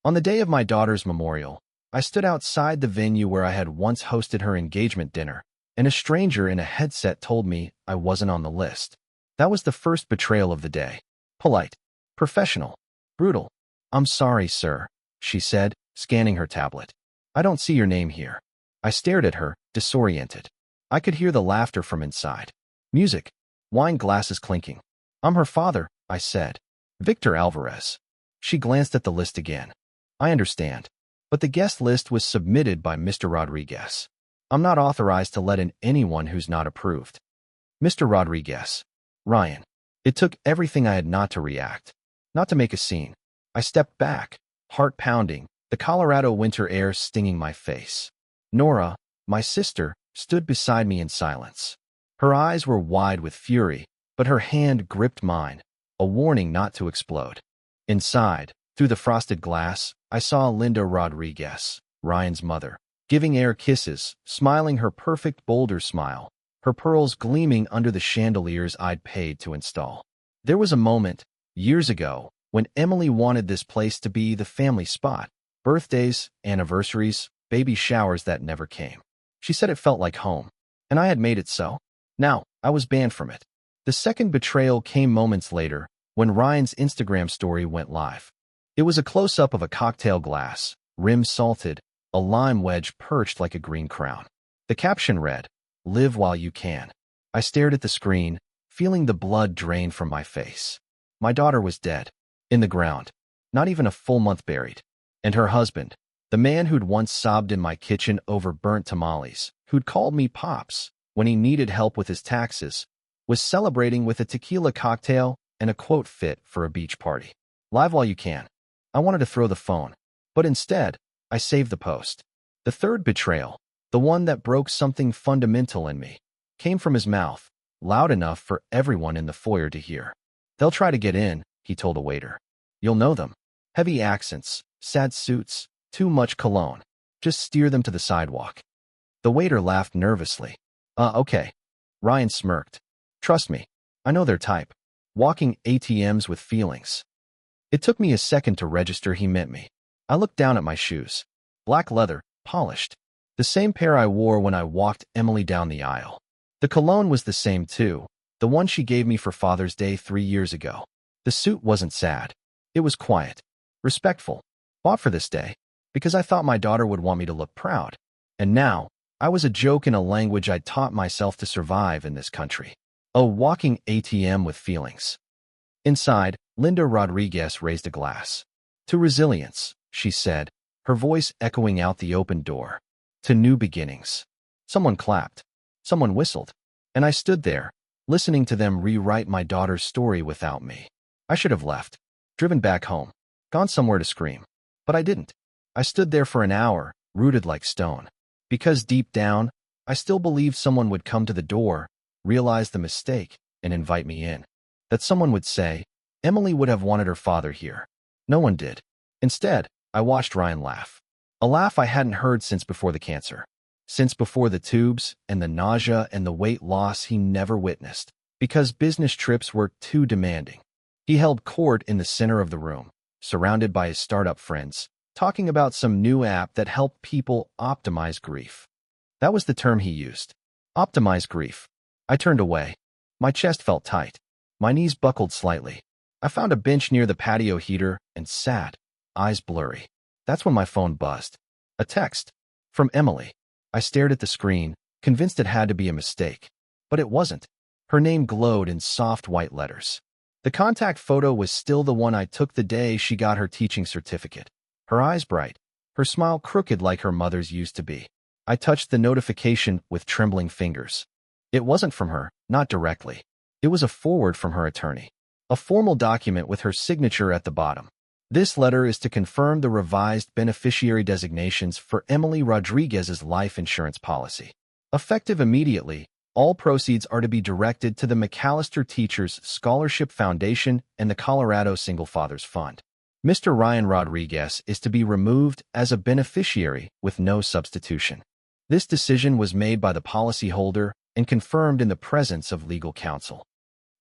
On the day of my daughter's memorial, I stood outside the venue where I had once hosted her engagement dinner, and a stranger in a headset told me I wasn't on the list. That was the first betrayal of the day. Polite, professional, brutal. "I'm sorry, sir," she said, scanning her tablet. "I don't see your name here." I stared at her, disoriented. I could hear the laughter from inside. Music, wine glasses clinking. "I'm her father," I said. "Victor Alvarez." She glanced at the list again. "I understand, but the guest list was submitted by Mr. Rodriguez. I'm not authorized to let in anyone who's not approved." "Mr. Rodriguez." "Ryan." It took everything I had not to react, not to make a scene. I stepped back, heart pounding, the Colorado winter air stinging my face. Nora, my sister, stood beside me in silence. Her eyes were wide with fury, but her hand gripped mine, a warning not to explode. Inside, through the frosted glass, I saw Linda Rodriguez, Ryan's mother, giving air kisses, smiling her perfect Boulder smile, her pearls gleaming under the chandeliers I'd paid to install. There was a moment, years ago, when Emily wanted this place to be the family spot. Birthdays, anniversaries, baby showers that never came. She said it felt like home, and I had made it so. Now, I was banned from it. The second betrayal came moments later, when Ryan's Instagram story went live. It was a close-up of a cocktail glass, rim salted, a lime wedge perched like a green crown. The caption read, "Live while you can." I stared at the screen, feeling the blood drain from my face. My daughter was dead, in the ground, not even a full month buried. And her husband, the man who'd once sobbed in my kitchen over burnt tamales, who'd called me Pops when he needed help with his taxes, was celebrating with a tequila cocktail and a quote fit for a beach party. Live while you can. I wanted to throw the phone, but instead, I saved the post. The third betrayal, the one that broke something fundamental in me, came from his mouth, loud enough for everyone in the foyer to hear. "They'll try to get in," he told a waiter. "You'll know them. Heavy accents, sad suits, too much cologne. Just steer them to the sidewalk." The waiter laughed nervously. Okay." Ryan smirked. "Trust me, I know their type. Walking ATMs with feelings." It took me a second to register he meant me. I looked down at my shoes. Black leather, polished. The same pair I wore when I walked Emily down the aisle. The cologne was the same too, the one she gave me for Father's Day 3 years ago. The suit wasn't sad. It was quiet, respectful, bought for this day, because I thought my daughter would want me to look proud. And now, I was a joke in a language I'd taught myself to survive in this country. A walking ATM with feelings. Inside, Linda Rodriguez raised a glass. "To resilience," she said, her voice echoing out the open door. "To new beginnings." Someone clapped. Someone whistled. And I stood there, listening to them rewrite my daughter's story without me. I should have left, driven back home, gone somewhere to scream. But I didn't. I stood there for an hour, rooted like stone. Because deep down, I still believed someone would come to the door, realize the mistake, and invite me in. That someone would say, "Emily would have wanted her father here." No one did. Instead, I watched Ryan laugh. A laugh I hadn't heard since before the cancer. Since before the tubes and the nausea and the weight loss he never witnessed, because business trips were too demanding. He held court in the center of the room, surrounded by his startup friends, talking about some new app that helped people optimize grief. That was the term he used. Optimize grief. I turned away. My chest felt tight. My knees buckled slightly. I found a bench near the patio heater and sat, eyes blurry. That's when my phone buzzed. A text. From Emily. I stared at the screen, convinced it had to be a mistake. But it wasn't. Her name glowed in soft white letters. The contact photo was still the one I took the day she got her teaching certificate. Her eyes bright, her smile crooked like her mother's used to be. I touched the notification with trembling fingers. It wasn't from her, not directly. It was a forward from her attorney. A formal document with her signature at the bottom. "This letter is to confirm the revised beneficiary designations for Emily Rodriguez's life insurance policy. Effective immediately, all proceeds are to be directed to the McAllister Teachers Scholarship Foundation and the Colorado Single Fathers Fund. Mr. Ryan Rodriguez is to be removed as a beneficiary with no substitution. This decision was made by the policyholder and confirmed in the presence of legal counsel."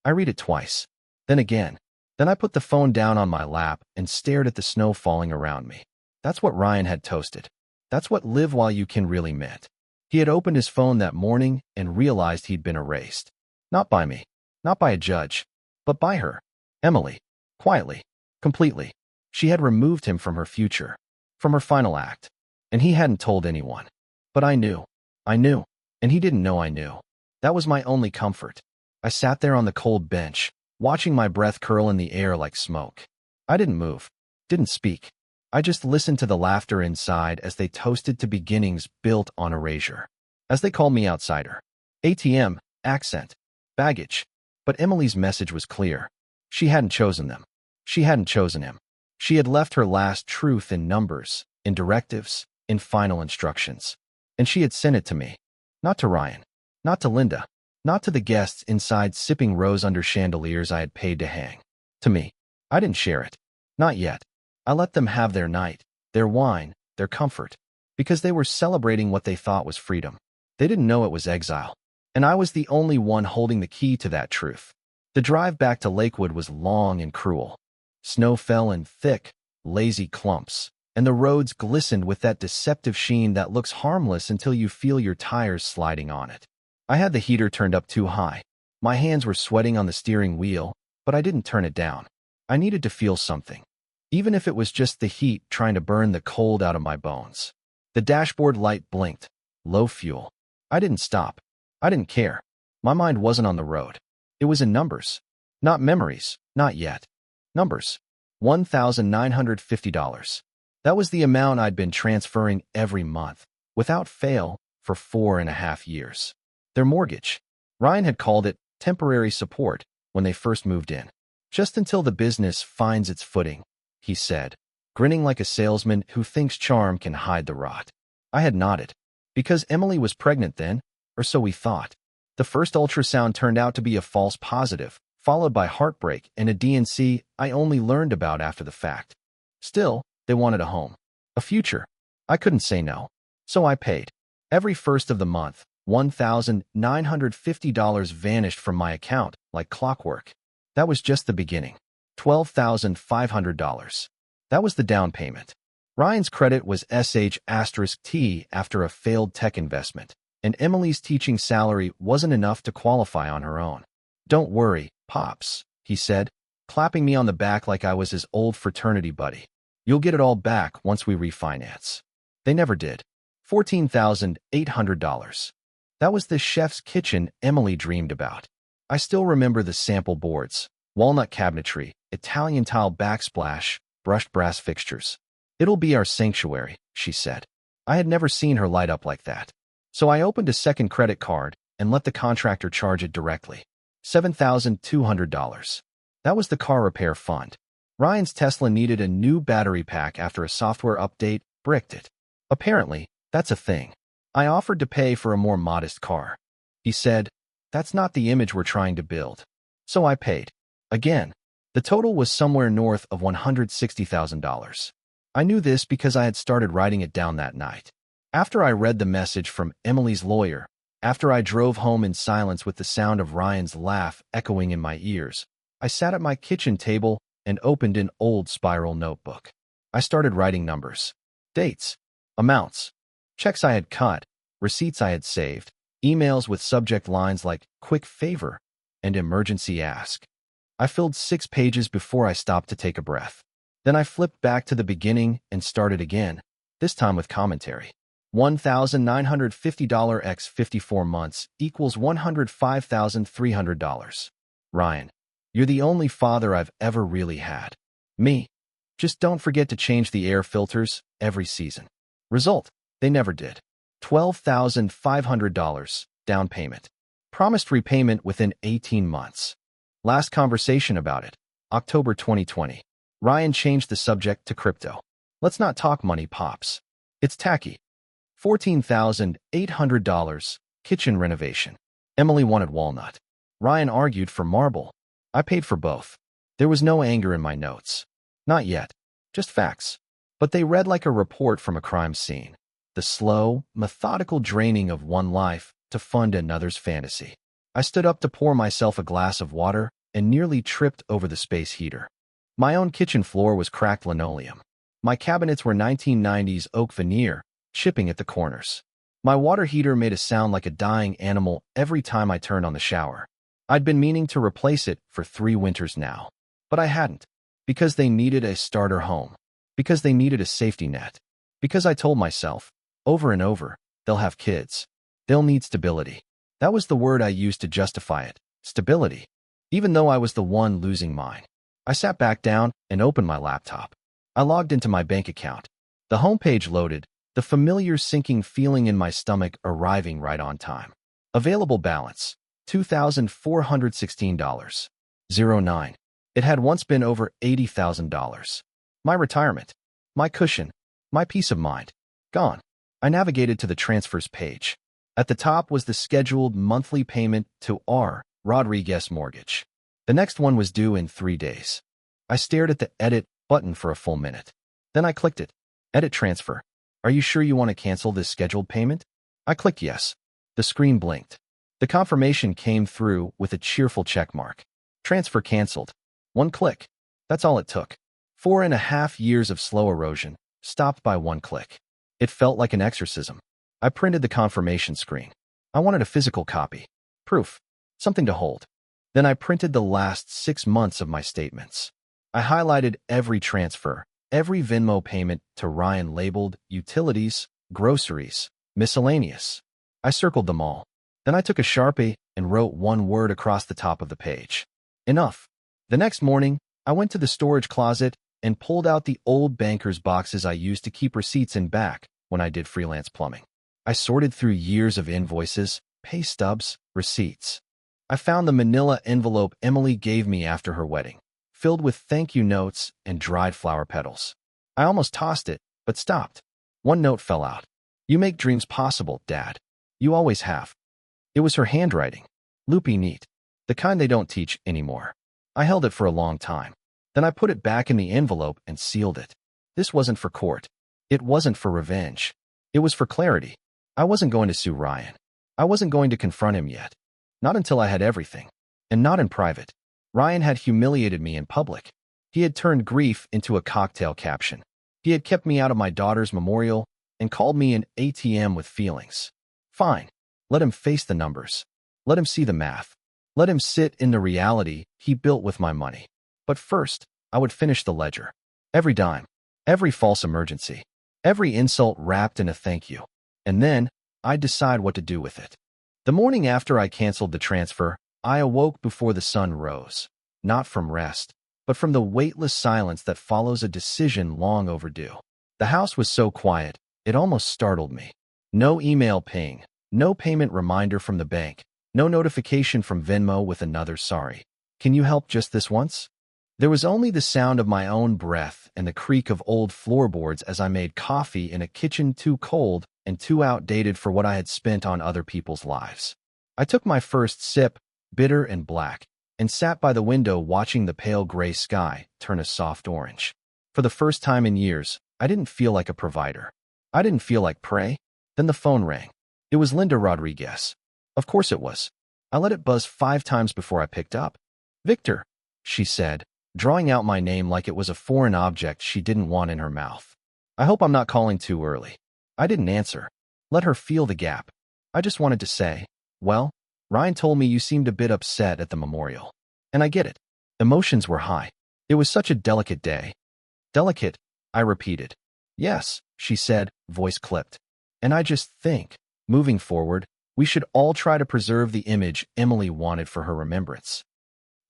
I read it twice, then again. Then I put the phone down on my lap and stared at the snow falling around me. That's what Ryan had toasted. That's what live while you can really meant. He had opened his phone that morning and realized he'd been erased. Not by me, not by a judge, but by her. Emily. Quietly. Completely. She had removed him from her future, from her final act. And he hadn't told anyone. But I knew. I knew. And he didn't know I knew. That was my only comfort. I sat there on the cold bench, watching my breath curl in the air like smoke. I didn't move. Didn't speak. I just listened to the laughter inside as they toasted to beginnings built on erasure. As they called me outsider. ATM, accent, baggage. But Emily's message was clear. She hadn't chosen them. She hadn't chosen him. She had left her last truth in numbers, in directives, in final instructions. And she had sent it to me. Not to Ryan. Not to Linda. Not to the guests inside sipping rose under chandeliers I had paid to hang. To me. I didn't share it. Not yet. I let them have their night, their wine, their comfort, because they were celebrating what they thought was freedom. They didn't know it was exile. And I was the only one holding the key to that truth. The drive back to Lakewood was long and cruel. Snow fell in thick, lazy clumps, and the roads glistened with that deceptive sheen that looks harmless until you feel your tires sliding on it. I had the heater turned up too high. My hands were sweating on the steering wheel, but I didn't turn it down. I needed to feel something. Even if it was just the heat trying to burn the cold out of my bones. The dashboard light blinked. Low fuel. I didn't stop. I didn't care. My mind wasn't on the road. It was in numbers. Not memories. Not yet. Numbers. $1,950. That was the amount I'd been transferring every month, without fail, for 4.5 years. Their mortgage. Ryan had called it temporary support when they first moved in. Just until the business finds its footing, he said, grinning like a salesman who thinks charm can hide the rot. I had nodded. Because Emily was pregnant then, or so we thought. The first ultrasound turned out to be a false positive, followed by heartbreak and a D&C I only learned about after the fact. Still, they wanted a home. A future. I couldn't say no. So I paid. Every first of the month, $1,950 vanished from my account like clockwork. That was just the beginning. $12,500. That was the down payment. Ryan's credit was sh*T after a failed tech investment, and Emily's teaching salary wasn't enough to qualify on her own. Don't worry, Pops, he said, clapping me on the back like I was his old fraternity buddy. You'll get it all back once we refinance. They never did. $14,800. That was the chef's kitchen Emily dreamed about. I still remember the sample boards, walnut cabinetry, Italian tile backsplash, brushed brass fixtures. It'll be our sanctuary, she said. I had never seen her light up like that. So I opened a second credit card and let the contractor charge it directly. $7,200. That was the car repair fund. Ryan's Tesla needed a new battery pack after a software update bricked it. Apparently, that's a thing. I offered to pay for a more modest car. He said, that's not the image we're trying to build. So I paid. Again. The total was somewhere north of $160,000. I knew this because I had started writing it down that night. After I read the message from Emily's lawyer, after I drove home in silence with the sound of Ryan's laugh echoing in my ears, I sat at my kitchen table and opened an old spiral notebook. I started writing numbers, dates, amounts, checks I had cut, receipts I had saved, emails with subject lines like quick favor and emergency ask. I filled 6 pages before I stopped to take a breath. Then I flipped back to the beginning and started again, this time with commentary. $1,950 x 54 months equals $105,300. Ryan, you're the only father I've ever really had. Me. Just don't forget to change the air filters every season. Result, they never did. $12,500 down payment. Promised repayment within 18 months. Last conversation about it, October 2020. Ryan changed the subject to crypto. Let's not talk money, Pops. It's tacky. $14,800, kitchen renovation. Emily wanted walnut. Ryan argued for marble. I paid for both. There was no anger in my notes. Not yet. Just facts. But they read like a report from a crime scene. The slow, methodical draining of one life to fund another's fantasy. I stood up to pour myself a glass of water and nearly tripped over the space heater. My own kitchen floor was cracked linoleum. My cabinets were 1990s oak veneer, chipping at the corners. My water heater made a sound like a dying animal every time I turned on the shower. I'd been meaning to replace it for 3 winters now. But I hadn't. Because they needed a starter home. Because they needed a safety net. Because I told myself, over and over, they'll have kids. They'll need stability. That was the word I used to justify it. Stability. Even though I was the one losing mine. I sat back down and opened my laptop. I logged into my bank account. The homepage loaded, the familiar sinking feeling in my stomach arriving right on time. Available balance, $2,416.09. It had once been over $80,000. My retirement, my cushion, my peace of mind, gone. I navigated to the transfers page. At the top was the scheduled monthly payment to R. Rodriguez mortgage. The next one was due in 3 days. I stared at the edit button for a full minute. Then I clicked it. Edit transfer. Are you sure you want to cancel this scheduled payment? I clicked yes. The screen blinked. The confirmation came through with a cheerful checkmark. Transfer canceled. 1 click. That's all it took. 4.5 years of slow erosion, stopped by 1 click. It felt like an exorcism. I printed the confirmation screen. I wanted a physical copy. Proof. Something to hold. Then I printed the last 6 months of my statements. I highlighted every transfer, every Venmo payment to Ryan labeled utilities, groceries, miscellaneous. I circled them all. Then I took a Sharpie and wrote 1 word across the top of the page. Enough. The next morning, I went to the storage closet and pulled out the old banker's boxes I used to keep receipts in back when I did freelance plumbing. I sorted through years of invoices, pay stubs, receipts. I found the manila envelope Emily gave me after her wedding, filled with thank you notes and dried flower petals. I almost tossed it, but stopped. 1 note fell out. You make dreams possible, Dad. You always have. It was her handwriting. Loopy neat. The kind they don't teach anymore. I held it for a long time. Then I put it back in the envelope and sealed it. This wasn't for court. It wasn't for revenge. It was for clarity. I wasn't going to sue Ryan. I wasn't going to confront him yet. Not until I had everything. And not in private. Ryan had humiliated me in public. He had turned grief into a cocktail caption. He had kept me out of my daughter's memorial and called me an ATM with feelings. Fine. Let him face the numbers. Let him see the math. Let him sit in the reality he built with my money. But first, I would finish the ledger. Every dime. Every false emergency. Every insult wrapped in a thank you. And then, I'd decide what to do with it. The morning after I canceled the transfer, I awoke before the sun rose. Not from rest, but from the weightless silence that follows a decision long overdue. The house was so quiet, it almost startled me. No email ping, no payment reminder from the bank, no notification from Venmo with another sorry. Can you help just this once? There was only the sound of my own breath and the creak of old floorboards as I made coffee in a kitchen too cold and too outdated for what I had spent on other people's lives. I took my first sip, bitter and black, and sat by the window watching the pale gray sky turn a soft orange. For the first time in years, I didn't feel like a provider. I didn't feel like prey. Then the phone rang. It was Linda Rodriguez. Of course it was. I let it buzz 5 times before I picked up. Victor, she said, drawing out my name like it was a foreign object she didn't want in her mouth. I hope I'm not calling too early. I didn't answer. Let her feel the gap. I just wanted to say, well, Ryan told me you seemed a bit upset at the memorial. And I get it. Emotions were high. It was such a delicate day. Delicate, I repeated. Yes, she said, voice clipped. And I just think, moving forward, we should all try to preserve the image Emily wanted for her remembrance.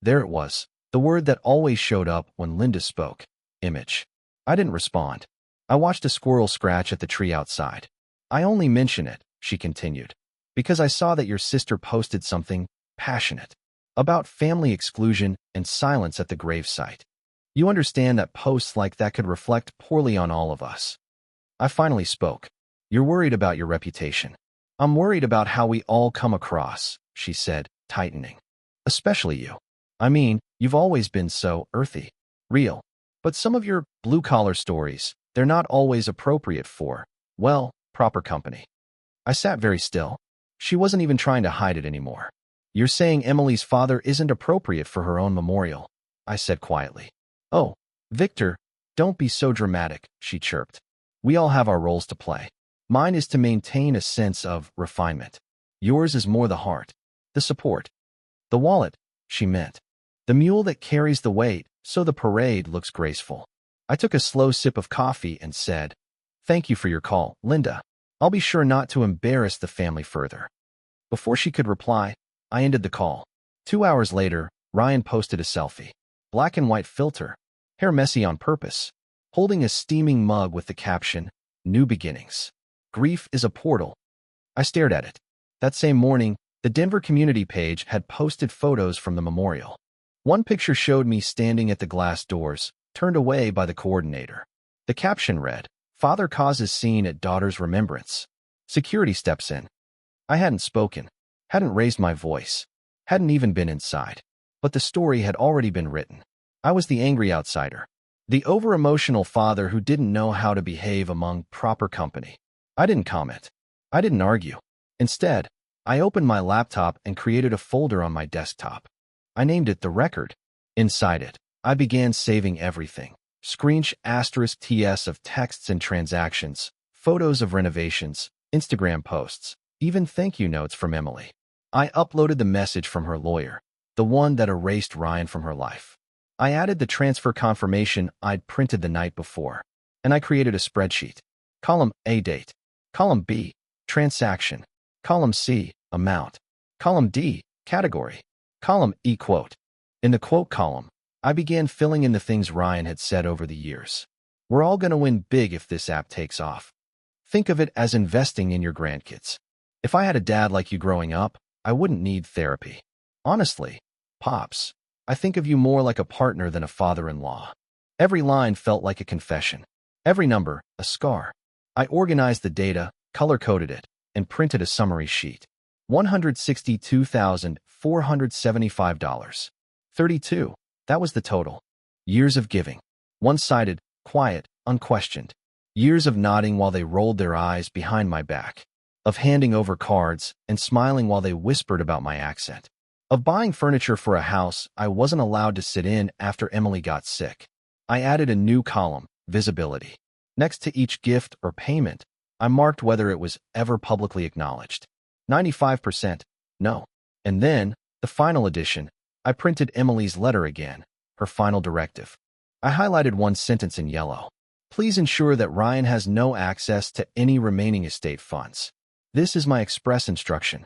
There it was, the word that always showed up when Linda spoke. Image. I didn't respond. I watched a squirrel scratch at the tree outside. I only mention it, she continued, because I saw that your sister posted something passionate about family exclusion and silence at the gravesite. You understand that posts like that could reflect poorly on all of us. I finally spoke. You're worried about your reputation. I'm worried about how we all come across, she said, tightening. Especially you. I mean, you've always been so earthy, real. But some of your blue-collar stories, they're not always appropriate for, well, proper company. I sat very still. She wasn't even trying to hide it anymore. You're saying Emily's father isn't appropriate for her own memorial, I said quietly. Oh, Victor, Don't be so dramatic, she chirped. We all have our roles to play. Mine is to maintain a sense of refinement. Yours is more the heart, the support. The wallet, she meant. The mule that carries the weight, so the parade looks graceful. I took a slow sip of coffee and said, "Thank you for your call, Linda. I'll be sure not to embarrass the family further." Before she could reply, I ended the call. 2 hours later, Ryan posted a selfie. Black and white filter, hair messy on purpose, holding a steaming mug with the caption, "New beginnings. Grief is a portal." I stared at it. That same morning, the Denver community page had posted photos from the memorial. One picture showed me standing at the glass doors, turned away by the coordinator. The caption read, "Father causes scene at daughter's remembrance. Security steps in." I hadn't spoken, hadn't raised my voice, hadn't even been inside. But the story had already been written. I was the angry outsider, the over-emotional father who didn't know how to behave among proper company. I didn't comment. I didn't argue. Instead, I opened my laptop and created a folder on my desktop. I named it The Record. Inside it, I began saving everything. **TS of texts and transactions, photos of renovations, Instagram posts, even thank you notes from Emily. I uploaded the message from her lawyer, the one that erased Ryan from her life. I added the transfer confirmation I'd printed the night before, and I created a spreadsheet. Column A, date. Column B, transaction. Column C, amount. Column D, category. Column E, quote. In the quote column, I began filling in the things Ryan had said over the years. We're all going to win big if this app takes off. Think of it as investing in your grandkids. If I had a dad like you growing up, I wouldn't need therapy. Honestly, Pops, I think of you more like a partner than a father-in-law. Every line felt like a confession. Every number, a scar. I organized the data, color-coded it, and printed a summary sheet. $162,475. 32. That was the total. Years of giving. One-sided, quiet, unquestioned. Years of nodding while they rolled their eyes behind my back. Of handing over cards and smiling while they whispered about my accent. Of buying furniture for a house I wasn't allowed to sit in after Emily got sick. I added a new column, visibility. Next to each gift or payment, I marked whether it was ever publicly acknowledged. 95%, no. And then, the final edition, I printed Emily's letter again, her final directive. I highlighted one sentence in yellow. Please ensure that Ryan has no access to any remaining estate funds. This is my express instruction.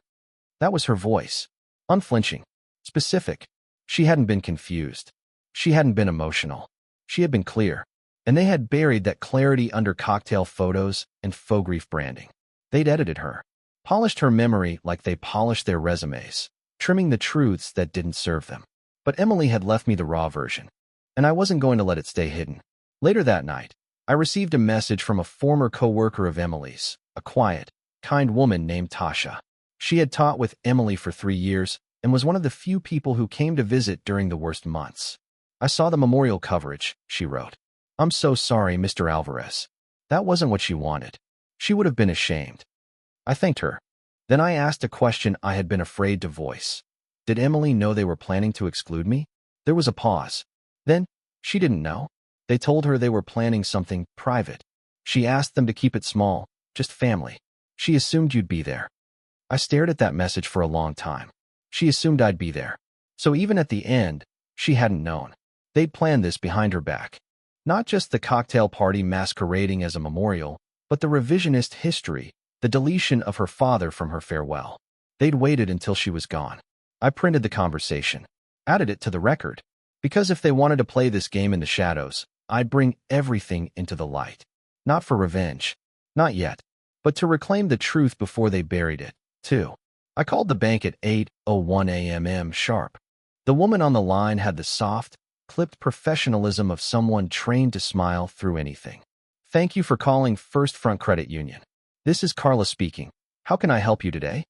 That was her voice. Unflinching. Specific. She hadn't been confused. She hadn't been emotional. She had been clear. And they had buried that clarity under cocktail photos and faux grief branding. They'd edited her. Polished her memory like they polished their resumes, trimming the truths that didn't serve them. But Emily had left me the raw version, and I wasn't going to let it stay hidden. Later that night, I received a message from a former co-worker of Emily's, a quiet, kind woman named Tasha. She had taught with Emily for 3 years and was one of the few people who came to visit during the worst months. I saw the memorial coverage, she wrote. I'm so sorry, Mr. Alvarez. That wasn't what she wanted. She would have been ashamed. I thanked her. Then I asked a question I had been afraid to voice. Did Emily know they were planning to exclude me? There was a pause. Then, she didn't know. They told her they were planning something private. She asked them to keep it small, just family. She assumed you'd be there. I stared at that message for a long time. She assumed I'd be there. So even at the end, she hadn't known. They'd planned this behind her back. Not just the cocktail party masquerading as a memorial, but the revisionist history, the deletion of her father from her farewell. They'd waited until she was gone. I printed the conversation, added it to the record, because if they wanted to play this game in the shadows, I'd bring everything into the light. Not for revenge. Not yet. But to reclaim the truth before they buried it, too. I called the bank at 8:01 a.m. sharp. The woman on the line had the soft, clipped professionalism of someone trained to smile through anything. Thank you for calling First Front Credit Union. This is Carla speaking. How can I help you today?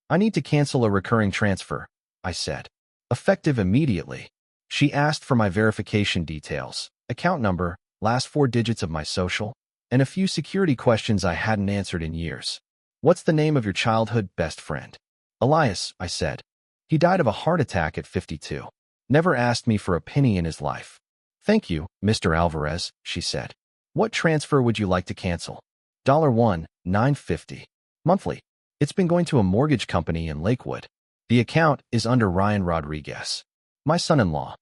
I need to cancel a recurring transfer, I said. Effective immediately. She asked for my verification details, account number, last 4 digits of my social, and a few security questions I hadn't answered in years. What's the name of your childhood best friend? Elias, I said. He died of a heart attack at 52. Never asked me for a penny in his life. Thank you, Mr. Alvarez, she said. What transfer would you like to cancel? $1, $9.50. Monthly. It's been going to a mortgage company in Lakewood. The account is under Ryan Rodriguez, my son-in-law.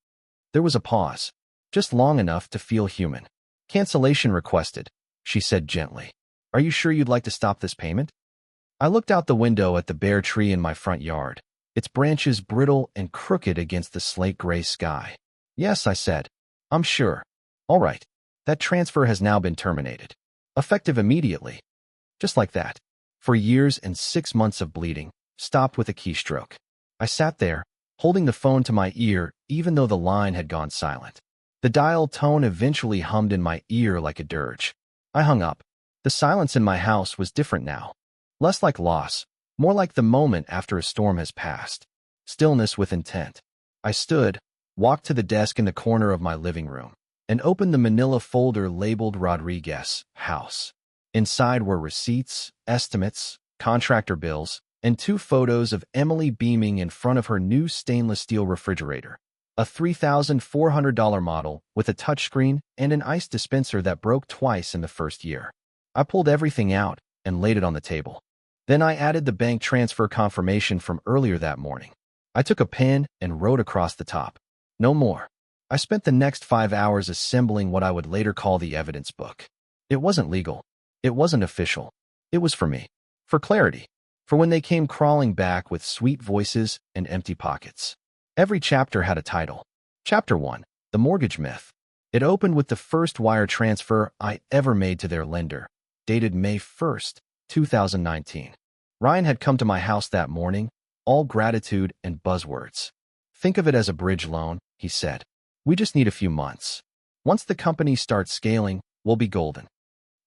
There was a pause, just long enough to feel human. Cancellation requested, she said gently. Are you sure you'd like to stop this payment? I looked out the window at the bare tree in my front yard, its branches brittle and crooked against the slate-gray sky. Yes, I said. I'm sure. All right. That transfer has now been terminated. Effective immediately. Just like that. For years and 6 months of bleeding, stopped with a keystroke. I sat there, holding the phone to my ear even though the line had gone silent. The dial tone eventually hummed in my ear like a dirge. I hung up. The silence in my house was different now. Less like loss, more like the moment after a storm has passed. Stillness with intent. I stood, walked to the desk in the corner of my living room, and opened the manila folder labeled Rodriguez House. Inside were receipts, estimates, contractor bills, and 2 photos of Emily beaming in front of her new stainless steel refrigerator, a $3,400 model with a touchscreen and an ice dispenser that broke twice in the first year. I pulled everything out and laid it on the table. Then I added the bank transfer confirmation from earlier that morning. I took a pen and wrote across the top. No more. I spent the next 5 hours assembling what I would later call the evidence book. It wasn't legal. It wasn't official. It was for me. For clarity. For when they came crawling back with sweet voices and empty pockets. Every chapter had a title. Chapter 1, The Mortgage Myth. It opened with the first wire transfer I ever made to their lender, dated May 1st, 2019. Ryan had come to my house that morning, all gratitude and buzzwords. Think of it as a bridge loan, he said. We just need a few months. Once the company starts scaling, we'll be golden.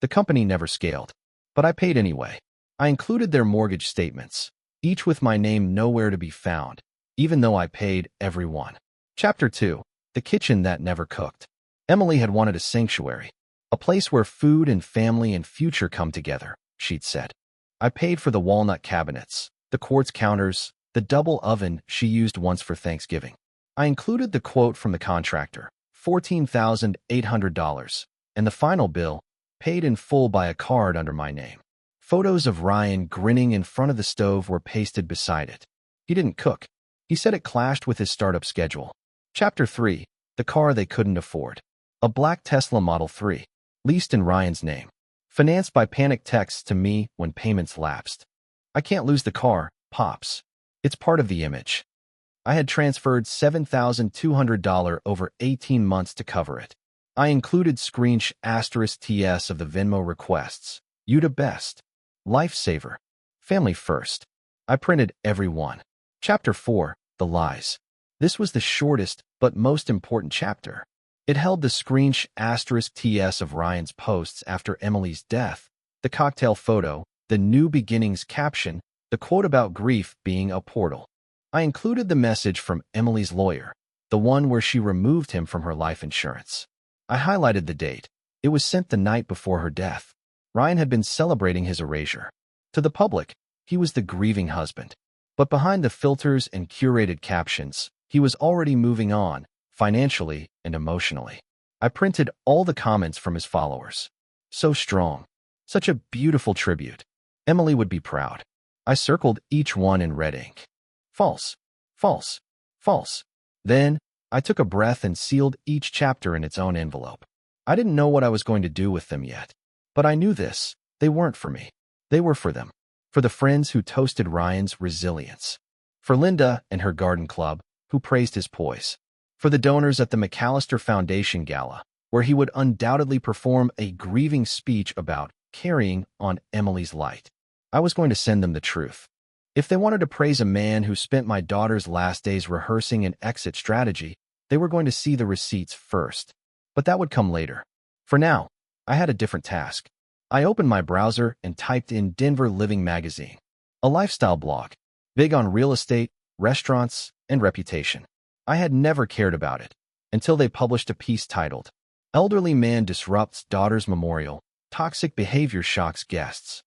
The company never scaled, but I paid anyway. I included their mortgage statements, each with my name nowhere to be found, even though I paid every one. Chapter 2, The Kitchen That Never Cooked. Emily had wanted a sanctuary, a place where food and family and future come together, she'd said. I paid for the walnut cabinets, the quartz counters, the double oven she used once for Thanksgiving. I included the quote from the contractor, $14,800, and the final bill, paid in full by a card under my name. Photos of Ryan grinning in front of the stove were pasted beside it. He didn't cook. He said it clashed with his startup schedule. Chapter 3, The Car They Couldn't Afford. A black Tesla Model 3, leased in Ryan's name. Financed by panic texts to me when payments lapsed. I can't lose the car, Pops. It's part of the image. I had transferred $7,200 over 18 months to cover it. I included *TS of the Venmo requests. You the best. Lifesaver. Family first. I printed every one. Chapter 4, The Lies. This was the shortest but most important chapter. It held the *TS of Ryan's posts after Emily's death, the cocktail photo, the New Beginnings caption, the quote about grief being a portal. I included the message from Emily's lawyer, the one where she removed him from her life insurance. I highlighted the date. It was sent the night before her death. Ryan had been celebrating his erasure. To the public, he was the grieving husband. But behind the filters and curated captions, he was already moving on, financially and emotionally. I printed all the comments from his followers. So strong. Such a beautiful tribute. Emily would be proud. I circled each one in red ink. False. False. False. Then, I took a breath and sealed each chapter in its own envelope. I didn't know what I was going to do with them yet. But I knew this. They weren't for me. They were for them. For the friends who toasted Ryan's resilience. For Linda and her garden club, who praised his poise. For the donors at the McAllister Foundation Gala, where he would undoubtedly perform a grieving speech about carrying on Emily's light. I was going to send them the truth. If they wanted to praise a man who spent my daughter's last days rehearsing an exit strategy, they were going to see the receipts first. But that would come later. For now, I had a different task. I opened my browser and typed in Denver Living Magazine, a lifestyle blog, big on real estate, restaurants, and reputation. I had never cared about it until they published a piece titled, Elderly Man Disrupts Daughter's Memorial, Toxic Behavior Shocks Guests.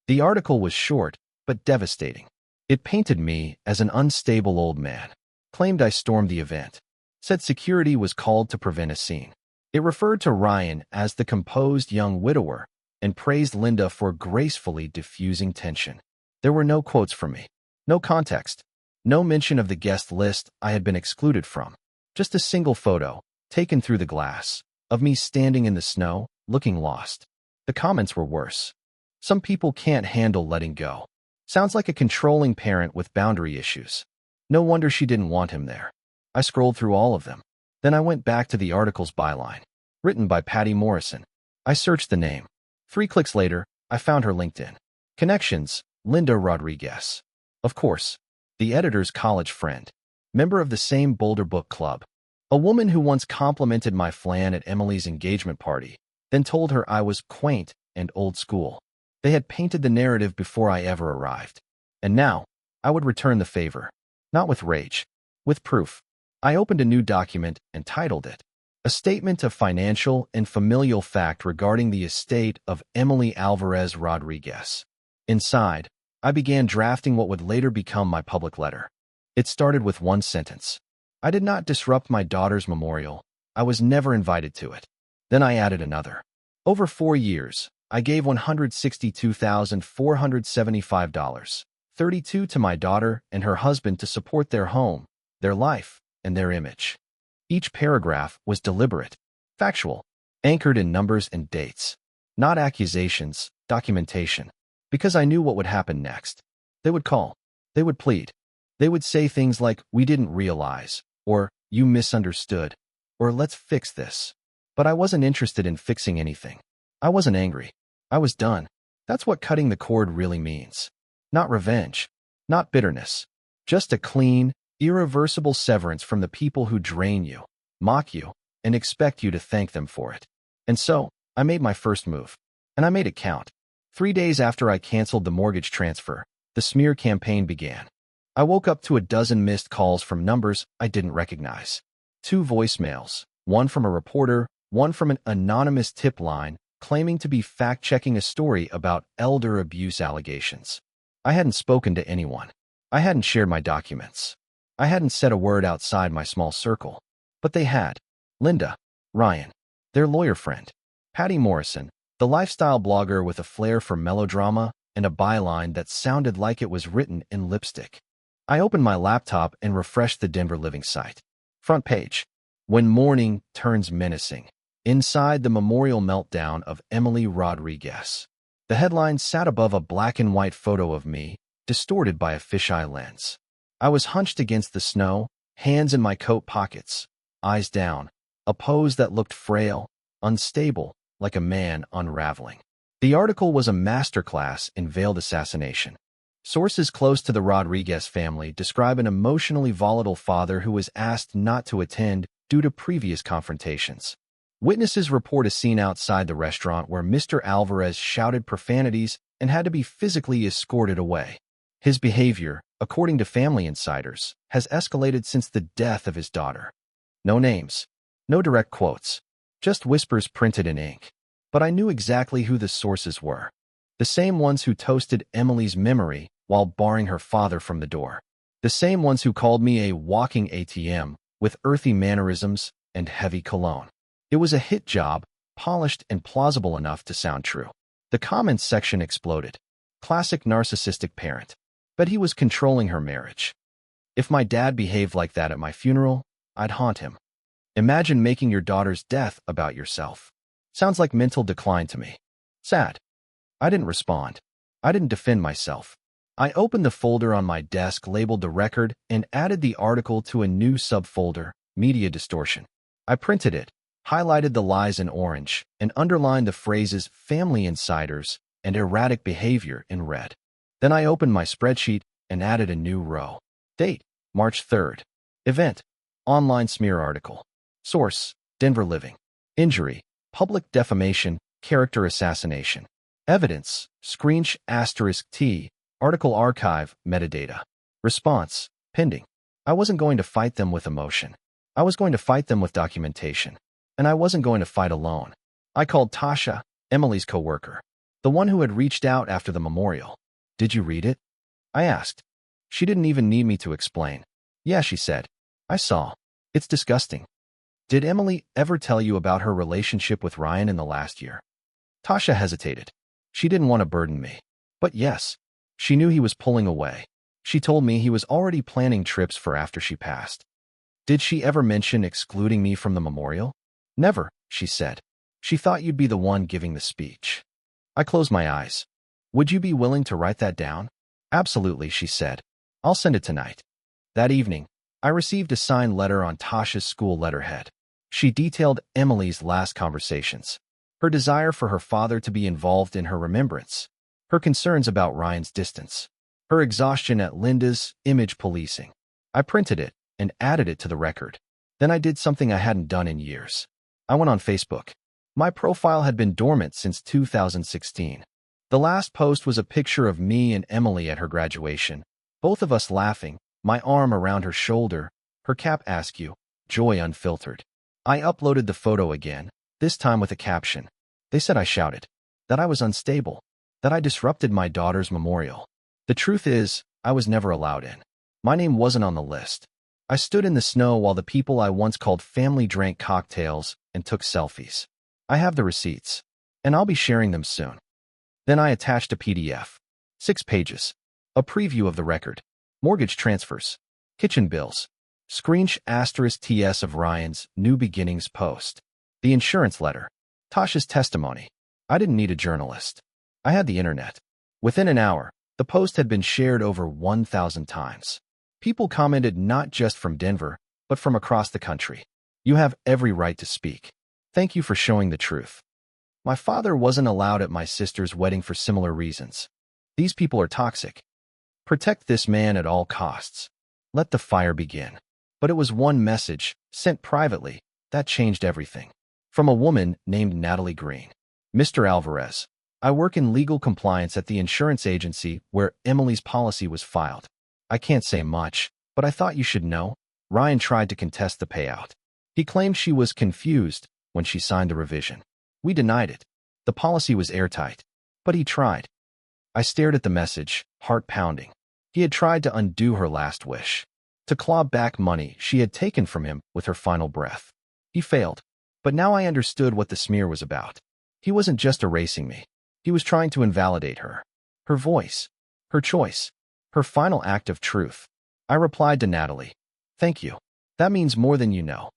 The article was short, but devastating. It painted me as an unstable old man, claimed I stormed the event, said security was called to prevent a scene. It referred to Ryan as the composed young widower and praised Linda for gracefully diffusing tension. There were no quotes from me, no context, no mention of the guest list I had been excluded from, just a single photo, taken through the glass, of me standing in the snow, looking lost. The comments were worse. Some people can't handle letting go. Sounds like a controlling parent with boundary issues. No wonder she didn't want him there. I scrolled through all of them. Then I went back to the article's byline, written by Patty Morrison. I searched the name. 3 clicks later, I found her LinkedIn. Connections, Linda Rodriguez. Of course, the editor's college friend, member of the same Boulder Book Club. A woman who once complimented my flan at Emily's engagement party, then told her I was quaint and old school. They had painted the narrative before I ever arrived. And now, I would return the favor. Not with rage, with proof. I opened a new document and titled it, A Statement of Financial and Familial Fact Regarding the Estate of Emily Alvarez Rodriguez. Inside, I began drafting what would later become my public letter. It started with one sentence. I did not disrupt my daughter's memorial. I was never invited to it. Then I added another. Over 4 years, I gave $162,475, $32 to my daughter and her husband to support their home, their life, and their image. Each paragraph was deliberate, factual, anchored in numbers and dates. Not accusations, documentation. Because I knew what would happen next. They would call. They would plead. They would say things like, "We didn't realize," or "You misunderstood," or "Let's fix this." But I wasn't interested in fixing anything. I wasn't angry. I was done. That's what cutting the cord really means. Not revenge. Not bitterness. Just a clean, irreversible severance from the people who drain you, mock you, and expect you to thank them for it. And so, I made my first move. And I made it count. 3 days after I canceled the mortgage transfer, the smear campaign began. I woke up to a dozen missed calls from numbers I didn't recognize. 2 voicemails, one from a reporter, one from an anonymous tip line, claiming to be fact-checking a story about elder abuse allegations. I hadn't spoken to anyone. I hadn't shared my documents. I hadn't said a word outside my small circle. But they had. Linda, Ryan, their lawyer friend, Patty Morrison, the lifestyle blogger with a flair for melodrama and a byline that sounded like it was written in lipstick. I opened my laptop and refreshed the Denver Living site. Front page. When morning turns menacing. Inside the memorial meltdown of Emily Rodriguez. The headline sat above a black and white photo of me, distorted by a fisheye lens. I was hunched against the snow, hands in my coat pockets, eyes down, a pose that looked frail, unstable, like a man unraveling. The article was a masterclass in veiled assassination. Sources close to the Rodriguez family describe an emotionally volatile father who was asked not to attend due to previous confrontations. Witnesses report a scene outside the restaurant where Mr. Alvarez shouted profanities and had to be physically escorted away. His behavior, according to family insiders, has escalated since the death of his daughter. No names, no direct quotes, just whispers printed in ink. But I knew exactly who the sources were. The same ones who toasted Emily's memory while barring her father from the door. The same ones who called me a walking ATM with earthy mannerisms and heavy cologne. It was a hit job, polished and plausible enough to sound true. The comments section exploded. Classic narcissistic parent. But he was controlling her marriage. If my dad behaved like that at my funeral, I'd haunt him. Imagine making your daughter's death about yourself. Sounds like mental decline to me. Sad. I didn't respond. I didn't defend myself. I opened the folder on my desk labeled The Record and added the article to a new subfolder, Media Distortion. I printed it, highlighted the lies in orange, and underlined the phrases family insiders and erratic behavior in red. Then I opened my spreadsheet and added a new row. Date, March 3rd. Event, online smear article. Source, Denver Living. Injury, public defamation, character assassination. Evidence, **T, article archive, metadata. Response, pending. I wasn't going to fight them with emotion. I was going to fight them with documentation. And I wasn't going to fight alone. I called Tasha, Emily's coworker, the one who had reached out after the memorial. Did you read it? I asked. She didn't even need me to explain. Yeah, she said. I saw. It's disgusting. Did Emily ever tell you about her relationship with Ryan in the last year? Tasha hesitated. She didn't want to burden me. But yes, she knew he was pulling away. She told me he was already planning trips for after she passed. Did she ever mention excluding me from the memorial? Never, she said. She thought you'd be the one giving the speech. I closed my eyes. Would you be willing to write that down? Absolutely, she said. I'll send it tonight. That evening, I received a signed letter on Tasha's school letterhead. She detailed Emily's last conversations, her desire for her father to be involved in her remembrance, her concerns about Ryan's distance, her exhaustion at Linda's image policing. I printed it and added it to the record. Then I did something I hadn't done in years. I went on Facebook. My profile had been dormant since 2016. The last post was a picture of me and Emily at her graduation, both of us laughing, my arm around her shoulder, her cap askew, joy unfiltered. I uploaded the photo again, this time with a caption. They said I shouted, that I was unstable, that I disrupted my daughter's memorial. The truth is, I was never allowed in. My name wasn't on the list. I stood in the snow while the people I once called family drank cocktails and took selfies. I have the receipts, and I'll be sharing them soon. Then I attached a PDF. 6 pages. A preview of the record. Mortgage transfers. Kitchen bills. *TS of Ryan's New Beginnings post. The insurance letter. Tasha's testimony. I didn't need a journalist. I had the internet. Within an hour, the post had been shared over 1,000 times. People commented not just from Denver, but from across the country. You have every right to speak. Thank you for showing the truth. My father wasn't allowed at my sister's wedding for similar reasons. These people are toxic. Protect this man at all costs. Let the fire begin. But it was one message, sent privately, that changed everything. From a woman named Natalie Green. Mr. Alvarez, I work in legal compliance at the insurance agency where Emily's policy was filed. I can't say much, but I thought you should know. Ryan tried to contest the payout. He claimed she was confused when she signed the revision. We denied it. The policy was airtight. But he tried. I stared at the message, heart pounding. He had tried to undo her last wish, to claw back money she had taken from him with her final breath. He failed. But now I understood what the smear was about. He wasn't just erasing me. He was trying to invalidate her. Her voice. Her choice. Her final act of truth. I replied to Natalie. Thank you. That means more than you know.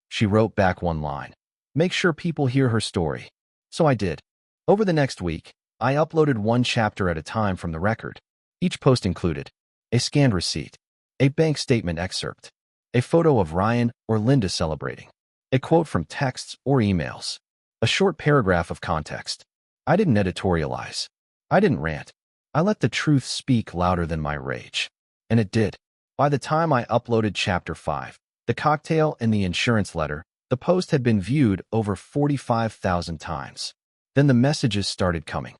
She wrote back one line. Make sure people hear her story. So I did. Over the next week, I uploaded one chapter at a time from the record. Each post included a scanned receipt, a bank statement excerpt, a photo of Ryan or Linda celebrating, a quote from texts or emails, a short paragraph of context. I didn't editorialize. I didn't rant. I let the truth speak louder than my rage. And it did. By the time I uploaded Chapter 5, the cocktail and the insurance letter, the post had been viewed over 45,000 times. Then the messages started coming.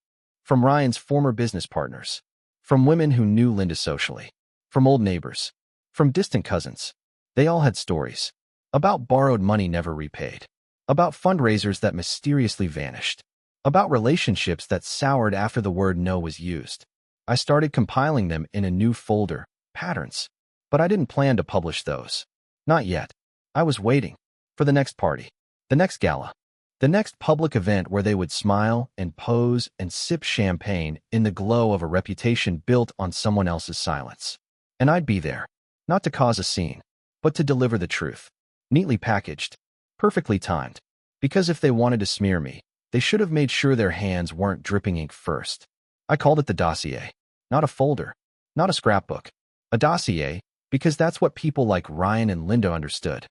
From Ryan's former business partners. From women who knew Linda socially. From old neighbors. From distant cousins. They all had stories. About borrowed money never repaid. About fundraisers that mysteriously vanished. About relationships that soured after the word no was used. I started compiling them in a new folder, Patterns. But I didn't plan to publish those. Not yet. I was waiting. For the next party. The next gala. The next public event where they would smile and pose and sip champagne in the glow of a reputation built on someone else's silence. And I'd be there. Not to cause a scene, but to deliver the truth. Neatly packaged. Perfectly timed. Because if they wanted to smear me, they should have made sure their hands weren't dripping ink first. I called it the dossier. Not a folder. Not a scrapbook. A dossier, because that's what people like Ryan and Linda understood.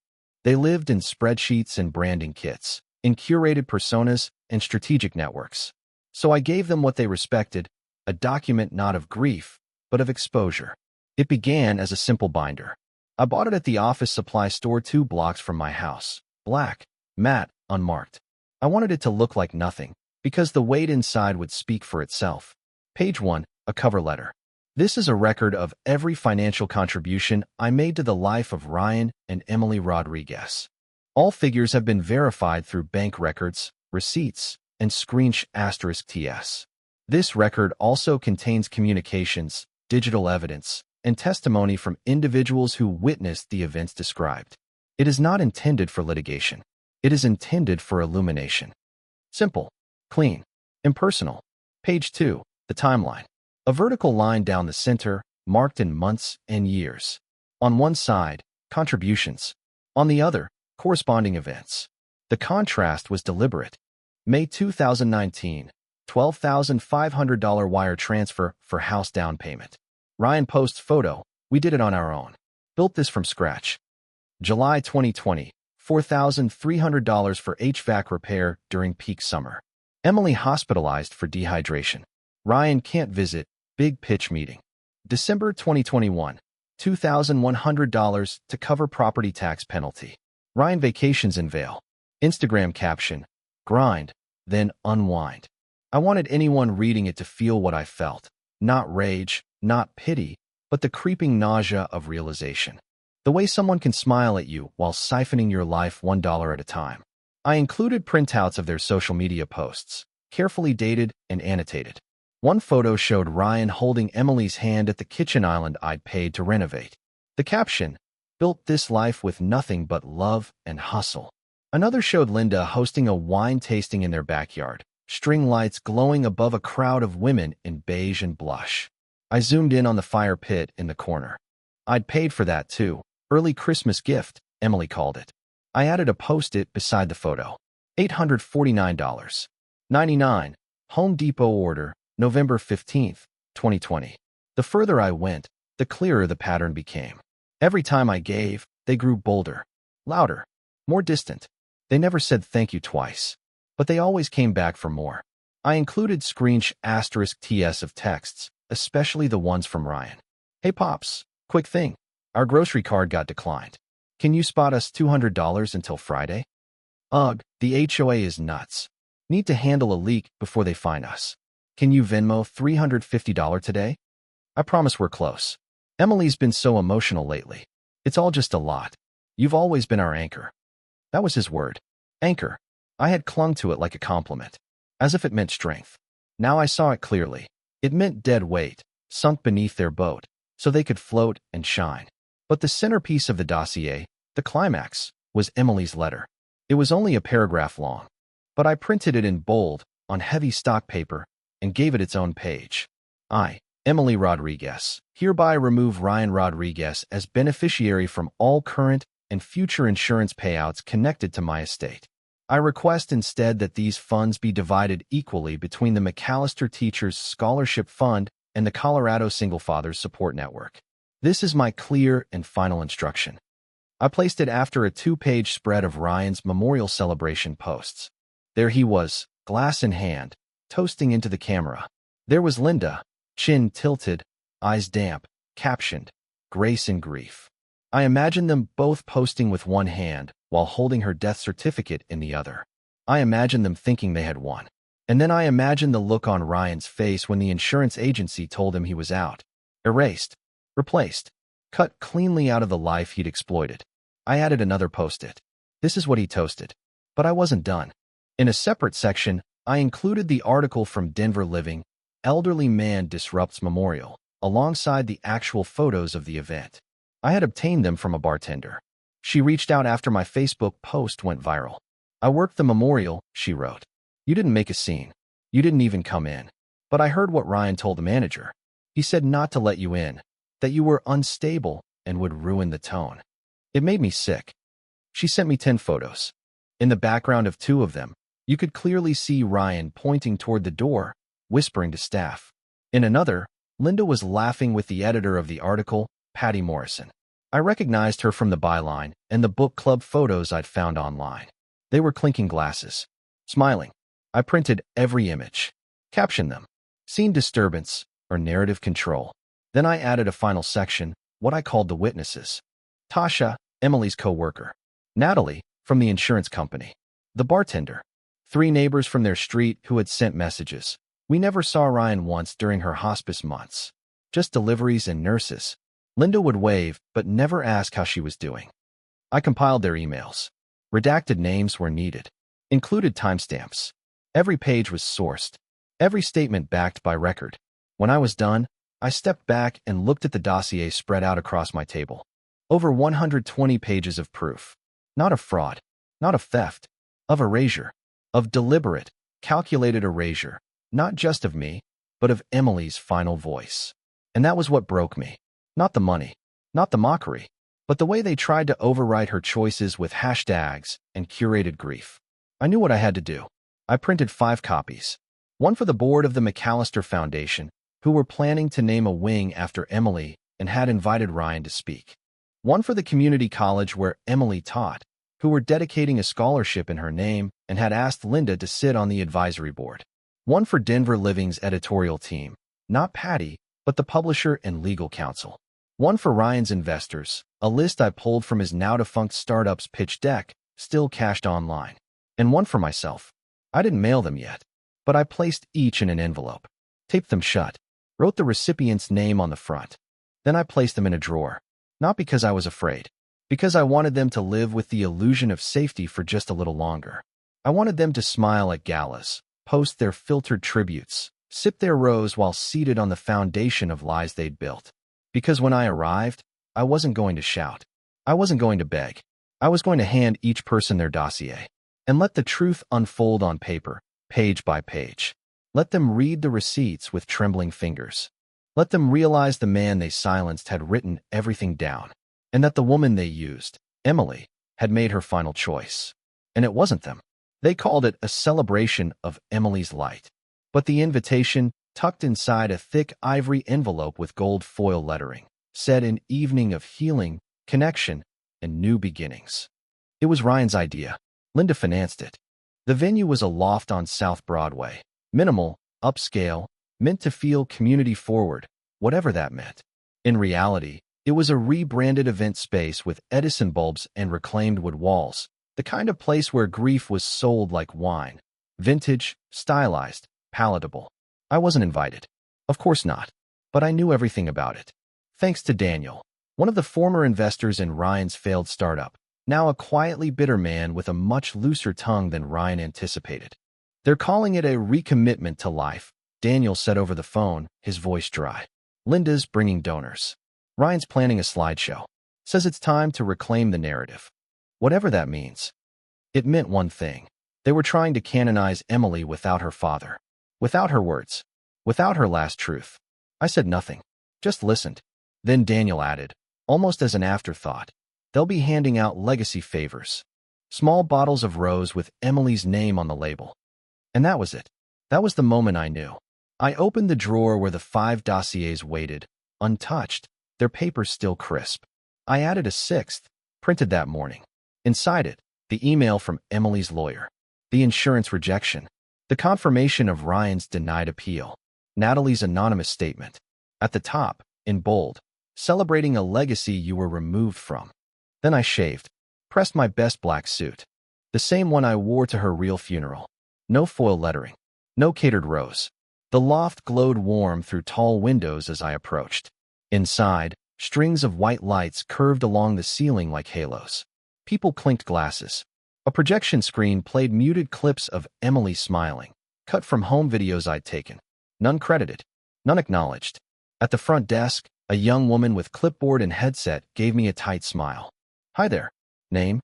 They lived in spreadsheets and branding kits, in curated personas and strategic networks. So I gave them what they respected, a document not of grief, but of exposure. It began as a simple binder. I bought it at the office supply store 2 blocks from my house. Black, matte, unmarked. I wanted it to look like nothing, because the weight inside would speak for itself. Page 1, a cover letter. This is a record of every financial contribution I made to the life of Ryan and Emily Rodriguez. All figures have been verified through bank records, receipts, and *TS. This record also contains communications, digital evidence, and testimony from individuals who witnessed the events described. It is not intended for litigation. It is intended for illumination. Simple, clean, impersonal. Page 2, the timeline. A vertical line down the center, marked in months and years. On one side, contributions. On the other, corresponding events. The contrast was deliberate. May 2019, $12,500 wire transfer for house down payment. Ryan posts photo, we did it on our own. Built this from scratch. July 2020, $4,300 for HVAC repair during peak summer. Emily hospitalized for dehydration. Ryan can't visit, big pitch meeting. December 2021, $2,100 to cover property tax penalty. Ryan vacations in Vail. Instagram caption, grind, then unwind. I wanted anyone reading it to feel what I felt. Not rage, not pity, but the creeping nausea of realization. The way someone can smile at you while siphoning your life $1 at a time. I included printouts of their social media posts, carefully dated and annotated. One photo showed Ryan holding Emily's hand at the kitchen island I'd paid to renovate. The caption, built this life with nothing but love and hustle. Another showed Linda hosting a wine tasting in their backyard, string lights glowing above a crowd of women in beige and blush. I zoomed in on the fire pit in the corner. I'd paid for that too. Early Christmas gift, Emily called it. I added a post-it beside the photo. $849.99. Home Depot order, November 15th, 2020. The further I went, the clearer the pattern became. Every time I gave, they grew bolder, louder, more distant. They never said thank you twice, but they always came back for more. I included *TS of texts, especially the ones from Ryan. Hey Pops, quick thing. Our grocery card got declined. Can you spot us $200 until Friday? Ugh, the HOA is nuts. Need to handle a leak before they fine us. Can you Venmo $350 today? I promise we're close. Emily's been so emotional lately. It's all just a lot. You've always been our anchor. That was his word. Anchor. I had clung to it like a compliment, as if it meant strength. Now I saw it clearly. It meant dead weight, sunk beneath their boat, so they could float and shine. But the centerpiece of the dossier, the climax, was Emily's letter. It was only a paragraph long, but I printed it in bold, on heavy stock paper, and gave it its own page. I, Emily Rodriguez, hereby remove Ryan Rodriguez as beneficiary from all current and future insurance payouts connected to my estate. I request instead that these funds be divided equally between the McAllister Teachers Scholarship Fund and the Colorado Single Fathers Support Network. This is my clear and final instruction. I placed it after a 2-page spread of Ryan's memorial celebration posts. There he was, glass in hand, toasting into the camera. There was Linda, chin tilted, eyes damp, captioned, Grace and Grief. I imagined them both posting with one hand while holding her death certificate in the other. I imagined them thinking they had won. And then I imagined the look on Ryan's face when the insurance agency told him he was out. Erased. Replaced. Cut cleanly out of the life he'd exploited. I added another post-it. This is what he toasted. But I wasn't done. In a separate section, I included the article from Denver Living, Elderly Man Disrupts Memorial, alongside the actual photos of the event. I had obtained them from a bartender. She reached out after my Facebook post went viral. I worked the memorial, she wrote. You didn't make a scene. You didn't even come in. But I heard what Ryan told the manager. He said not to let you in, that you were unstable and would ruin the tone. It made me sick. She sent me 10 photos. In the background of 2 of them, you could clearly see Ryan pointing toward the door, whispering to staff. In another, Linda was laughing with the editor of the article, Patty Morrison. I recognized her from the byline and the book club photos I'd found online. They were clinking glasses, smiling. I printed every image, captioned them, scene disturbance or narrative control. Then I added a final section, what I called the witnesses. Tasha, Emily's co-worker. Natalie, from the insurance company. The bartender. 3 neighbors from their street who had sent messages. We never saw Ryan once during her hospice months. Just deliveries and nurses. Linda would wave, but never ask how she was doing. I compiled their emails. Redacted names were needed. Included timestamps. Every page was sourced. Every statement backed by record. When I was done, I stepped back and looked at the dossier spread out across my table. Over 120 pages of proof. Not of fraud, not of theft, of erasure, of deliberate, calculated erasure, not just of me, but of Emily's final voice. And that was what broke me. Not the money, not the mockery, but the way they tried to override her choices with hashtags and curated grief. I knew what I had to do. I printed 5 copies. One for the board of the McAllister Foundation, who were planning to name a wing after Emily and had invited Ryan to speak. One for the community college where Emily taught, who were dedicating a scholarship in her name and had asked Linda to sit on the advisory board. One for Denver Living's editorial team, not Patty, but the publisher and legal counsel. One for Ryan's investors, a list I pulled from his now-defunct startup's pitch deck, still cached online. And one for myself. I didn't mail them yet, but I placed each in an envelope, taped them shut, wrote the recipient's name on the front. Then I placed them in a drawer, not because I was afraid, because I wanted them to live with the illusion of safety for just a little longer. I wanted them to smile at galas, post their filtered tributes, sip their rose while seated on the foundation of lies they'd built. Because when I arrived, I wasn't going to shout. I wasn't going to beg. I was going to hand each person their dossier and let the truth unfold on paper, page by page. Let them read the receipts with trembling fingers. Let them realize the man they silenced had written everything down, and that the woman they used, Emily, had made her final choice. And it wasn't them. They called it a celebration of Emily's light. But the invitation, tucked inside a thick ivory envelope with gold foil lettering, said an evening of healing, connection, and new beginnings. It was Ryan's idea. Linda financed it. The venue was a loft on South Broadway. Minimal, upscale, meant to feel community-forward, whatever that meant. In reality, it was a rebranded event space with Edison bulbs and reclaimed wood walls, the kind of place where grief was sold like wine. Vintage, stylized, palatable. I wasn't invited. Of course not. But I knew everything about it. Thanks to Daniel, one of the former investors in Ryan's failed startup, now a quietly bitter man with a much looser tongue than Ryan anticipated. They're calling it a recommitment to life, Daniel said over the phone, his voice dry. Linda's bringing donors. Ryan's planning a slideshow. Says it's time to reclaim the narrative. Whatever that means. It meant one thing. They were trying to canonize Emily without her father. Without her words. Without her last truth. I said nothing. Just listened. Then Daniel added, almost as an afterthought, they'll be handing out legacy favors. Small bottles of rose with Emily's name on the label. And that was it. That was the moment I knew. I opened the drawer where the 5 dossiers waited, untouched, their papers still crisp. I added a 6th, printed that morning. Inside it, the email from Emily's lawyer. The insurance rejection. The confirmation of Ryan's denied appeal. Natalie's anonymous statement. At the top, in bold, celebrating a legacy you were removed from. Then I shaved, pressed my best black suit. The same one I wore to her real funeral. No foil lettering. No catered rose. The loft glowed warm through tall windows as I approached. Inside, strings of white lights curved along the ceiling like halos. People clinked glasses. A projection screen played muted clips of Emily smiling, cut from home videos I'd taken. None credited. None acknowledged. At the front desk, a young woman with clipboard and headset gave me a tight smile. Hi there. Name?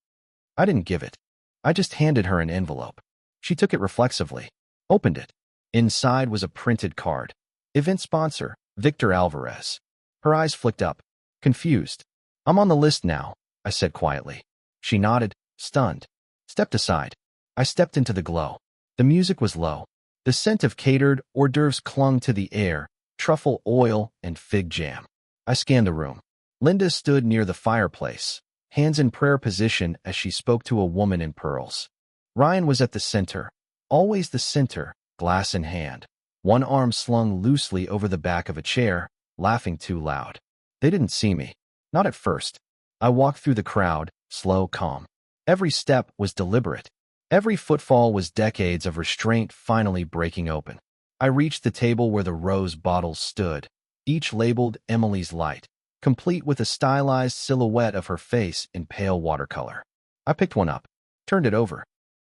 I didn't give it. I just handed her an envelope. She took it reflexively. Opened it. Inside was a printed card. Event sponsor, Victor Alvarez. Her eyes flicked up. Confused. I'm on the list now, I said quietly. She nodded, stunned. Stepped aside. I stepped into the glow. The music was low. The scent of catered hors d'oeuvres clung to the air, truffle oil and fig jam. I scanned the room. Linda stood near the fireplace, hands in prayer position as she spoke to a woman in pearls. Ryan was at the center, always the center, glass in hand, one arm slung loosely over the back of a chair, laughing too loud. They didn't see me. Not at first. I walked through the crowd, slow, calm. Every step was deliberate. Every footfall was decades of restraint finally breaking open. I reached the table where the rose bottles stood, each labeled Emily's Light, complete with a stylized silhouette of her face in pale watercolor. I picked one up, turned it over.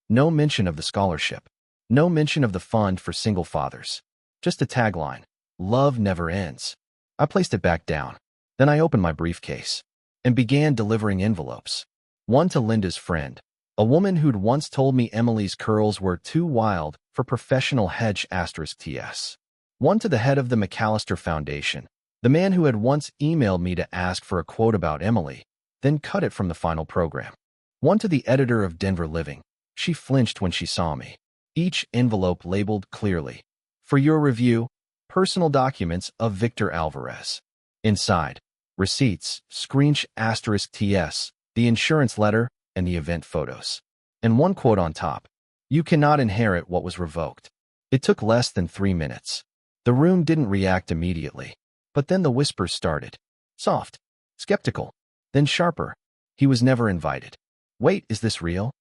No mention of the scholarship. No mention of the fund for single fathers. Just a tagline, love never ends. I placed it back down. Then I opened my briefcase and began delivering envelopes. One to Linda's friend, a woman who'd once told me Emily's curls were too wild for professional hedge *TS. One to the head of the McAllister Foundation, the man who had once emailed me to ask for a quote about Emily, then cut it from the final program. One to the editor of Denver Living. She flinched when she saw me. Each envelope labeled clearly, "For your review, personal documents of Victor Alvarez." Inside, receipts, *TS, the insurance letter, and the event photos. And one quote on top, "You cannot inherit what was revoked." It took less than 3 minutes. The room didn't react immediately, but then the whispers started. Soft, skeptical, then sharper. He was never invited. Wait, is this real?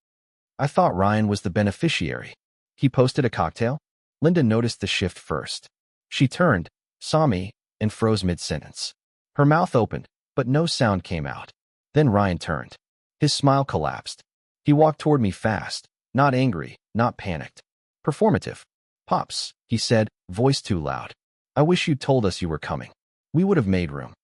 I thought Ryan was the beneficiary. He posted a cocktail? Linda noticed the shift first. She turned, saw me, and froze mid-sentence. Her mouth opened, but no sound came out. Then Ryan turned. His smile collapsed. He walked toward me fast, not angry, not panicked. Performative. "Pops," he said, voice too loud. "I wish you'd told us you were coming. We would have made room."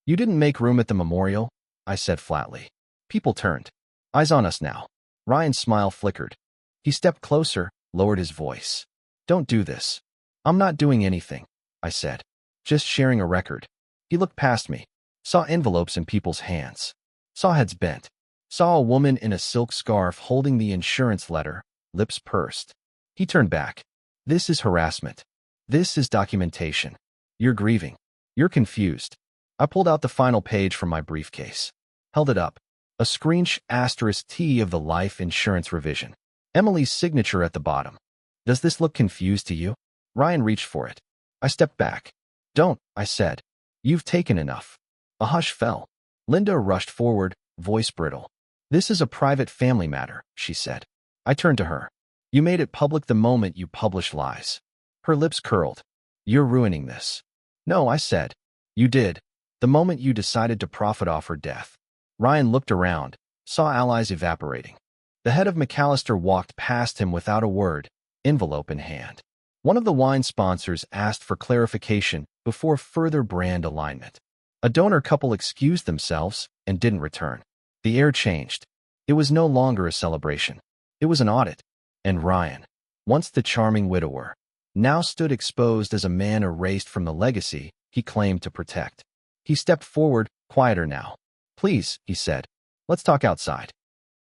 "You didn't make room at the memorial," I said flatly. People turned. Eyes on us now. Ryan's smile flickered. He stepped closer, lowered his voice. "Don't do this." "I'm not doing anything," I said. "Just sharing a record." He looked past me, saw envelopes in people's hands, saw heads bent, saw a woman in a silk scarf holding the insurance letter, lips pursed. He turned back. "This is harassment. This is documentation. You're grieving. You're confused." I pulled out the final page from my briefcase, held it up. A *T of the life insurance revision. Emily's signature at the bottom. "Does this look confused to you?" Ryan reached for it. I stepped back. "Don't," I said. "You've taken enough." A hush fell. Linda rushed forward, voice brittle. "This is a private family matter," she said. I turned to her. "You made it public the moment you published lies." Her lips curled. "You're ruining this." "No," I said. "You did. The moment you decided to profit off her death." Ryan looked around, saw allies evaporating. The head of McAllister walked past him without a word, envelope in hand. One of the wine sponsors asked for clarification before further brand alignment. A donor couple excused themselves and didn't return. The air changed. It was no longer a celebration. It was an audit. And Ryan, once the charming widower, now stood exposed as a man erased from the legacy he claimed to protect. He stepped forward, quieter now. "Please," he said, "let's talk outside."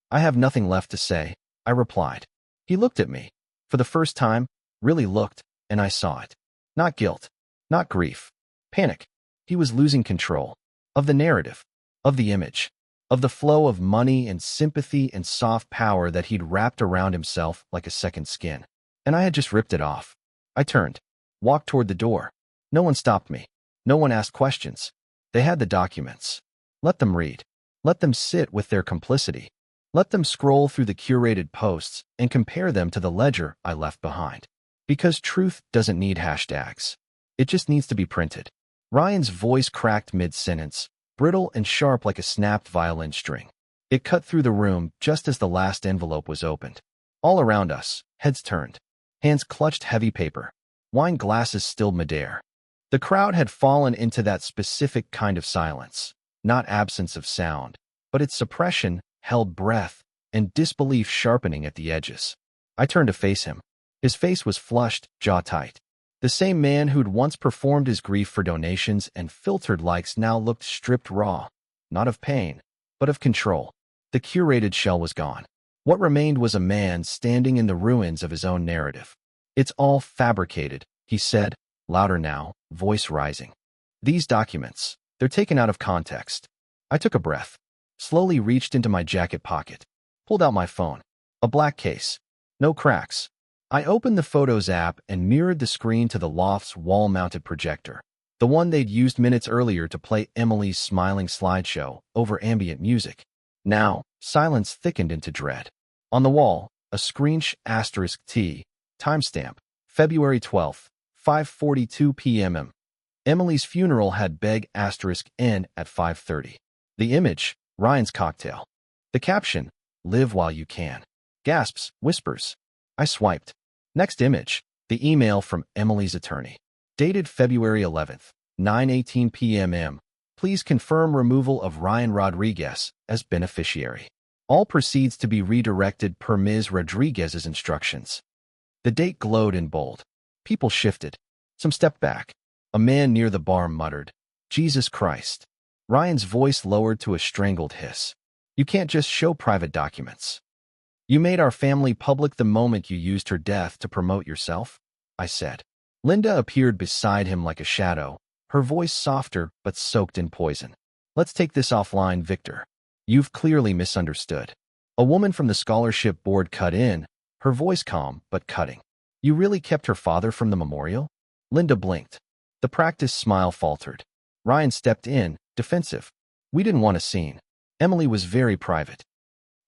"I have nothing left to say," I replied. He looked at me. For the first time, really looked, and I saw it. Not guilt, not grief, panic. He was losing control of the narrative, of the image, of the flow of money and sympathy and soft power that he'd wrapped around himself like a second skin. And I had just ripped it off. I turned, walked toward the door. No one stopped me. No one asked questions. They had the documents. Let them read. Let them sit with their complicity. Let them scroll through the curated posts and compare them to the ledger I left behind. Because truth doesn't need hashtags. It just needs to be printed. Ryan's voice cracked mid-sentence, brittle and sharp like a snapped violin string. It cut through the room just as the last envelope was opened. All around us, heads turned. Hands clutched heavy paper. Wine glasses stilled midair. The crowd had fallen into that specific kind of silence. Not absence of sound, but its suppression, held breath, and disbelief sharpening at the edges. I turned to face him. His face was flushed, jaw tight. The same man who'd once performed his grief for donations and filtered likes now looked stripped raw, not of pain, but of control. The curated shell was gone. What remained was a man standing in the ruins of his own narrative. "It's all fabricated," he said, louder now, voice rising. "These documents, they're taken out of context." I took a breath, slowly reached into my jacket pocket, pulled out my phone. A black case. No cracks. I opened the Photos app and mirrored the screen to the loft's wall-mounted projector, the one they'd used minutes earlier to play Emily's smiling slideshow over ambient music. Now, silence thickened into dread. On the wall, a *T, timestamp, February 12th, 5:42 p.m. Emily's funeral had *N at 5:30. The image, Ryan's cocktail. The caption, "Live while you can." Gasps, whispers. I swiped. Next image, the email from Emily's attorney. Dated February 11th, 9:18 p.m. Please confirm removal of Ryan Rodriguez as beneficiary. All proceeds to be redirected per Ms. Rodriguez's instructions. The date glowed in bold. People shifted. Some stepped back. A man near the bar muttered, "Jesus Christ." Ryan's voice lowered to a strangled hiss. "You can't just show private documents. You made our family public the moment you used her death to promote yourself," I said. Linda appeared beside him like a shadow, her voice softer but soaked in poison. "Let's take this offline, Victor. You've clearly misunderstood." A woman from the scholarship board cut in, her voice calm but cutting. "You really kept her father from the memorial?" Linda blinked. The practiced smile faltered. Ryan stepped in, defensive. "We didn't want a scene. Emily was very private."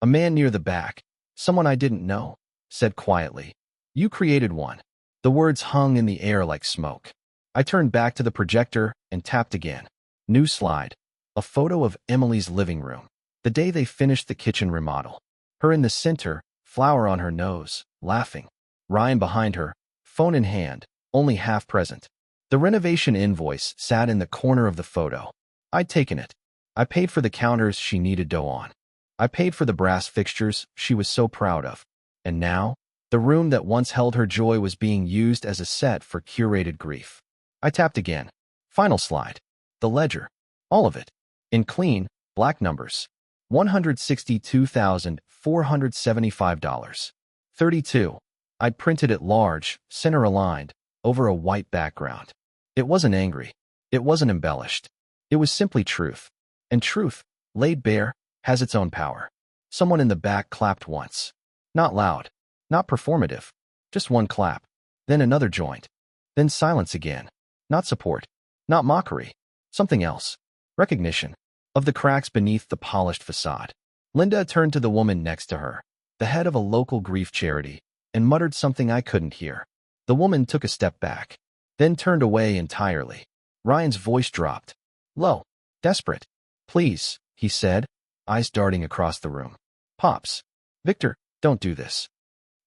A man near the back, someone I didn't know, said quietly, "You created one." The words hung in the air like smoke. I turned back to the projector and tapped again. New slide. A photo of Emily's living room. The day they finished the kitchen remodel. Her in the center, flower on her nose, laughing. Ryan behind her, phone in hand, only half present. The renovation invoice sat in the corner of the photo. I'd taken it. I paid for the counters she needed dough on. I paid for the brass fixtures she was so proud of. And now, the room that once held her joy was being used as a set for curated grief. I tapped again. Final slide. The ledger. All of it. In clean, black numbers. $162,475. 32. I'd printed it large, center aligned, over a white background. It wasn't angry. It wasn't embellished. It was simply truth. And truth, laid bare, has its own power. Someone in the back clapped once. Not loud. Not performative. Just one clap. Then another joint. Then silence again. Not support. Not mockery. Something else. Recognition. Of the cracks beneath the polished facade. Linda turned to the woman next to her, the head of a local grief charity, and muttered something I couldn't hear. The woman took a step back, then turned away entirely. Ryan's voice dropped. Low. Desperate. "Please," he said, eyes darting across the room. "Pops. Victor, don't do this."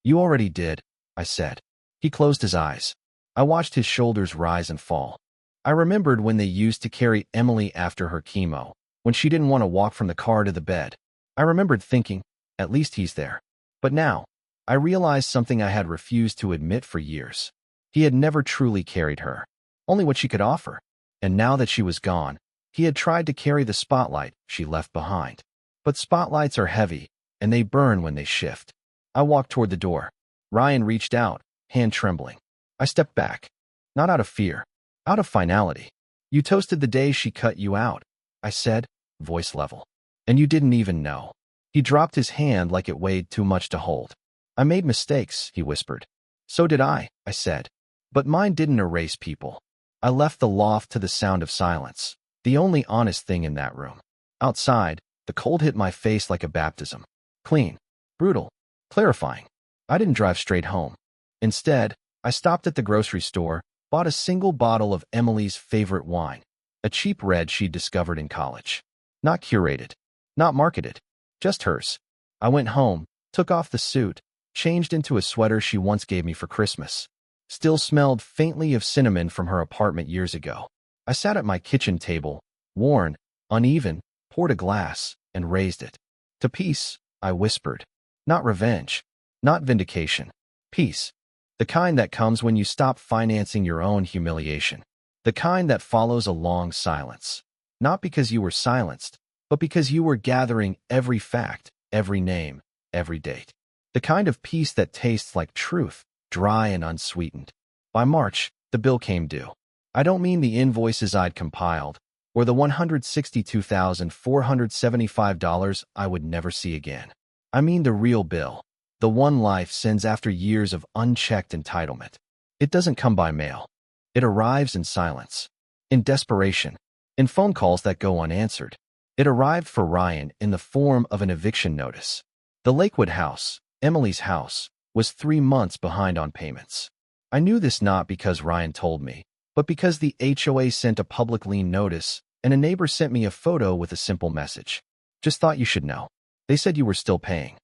"You already did," I said. He closed his eyes. I watched his shoulders rise and fall. I remembered when they used to carry Emily after her chemo, when she didn't want to walk from the car to the bed. I remembered thinking, at least he's there. But now, I realized something I had refused to admit for years. He had never truly carried her, only what she could offer. And now that she was gone, he had tried to carry the spotlight she left behind. But spotlights are heavy, and they burn when they shift. I walked toward the door. Ryan reached out, hand trembling. I stepped back, not out of fear, out of finality. "You toasted the day she cut you out," I said, voice level. "And you didn't even know." He dropped his hand like it weighed too much to hold. "I made mistakes," he whispered. "So did I said. "But mine didn't erase people." I left the loft to the sound of silence, the only honest thing in that room. Outside, the cold hit my face like a baptism. Clean, brutal, clarifying. I didn't drive straight home. Instead, I stopped at the grocery store, bought a single bottle of Emily's favorite wine, a cheap red she'd discovered in college. Not curated, not marketed, just hers. I went home, took off the suit, changed into a sweater she once gave me for Christmas. Still smelled faintly of cinnamon from her apartment years ago. I sat at my kitchen table, worn, uneven, poured a glass, and raised it. "To peace," I whispered. Not revenge, not vindication. Peace. The kind that comes when you stop financing your own humiliation. The kind that follows a long silence. Not because you were silenced, but because you were gathering every fact, every name, every date. The kind of peace that tastes like truth, dry and unsweetened. By March, the bill came due. I don't mean the invoices I'd compiled, or the $162,475 I would never see again. I mean the real bill, the one life sends after years of unchecked entitlement. It doesn't come by mail. It arrives in silence, in desperation, in phone calls that go unanswered. It arrived for Ryan in the form of an eviction notice. The Lakewood house, Emily's house, was 3 months behind on payments. I knew this not because Ryan told me, but because the HOA sent a public lien notice and a neighbor sent me a photo with a simple message. "Just thought you should know. They said you were still paying."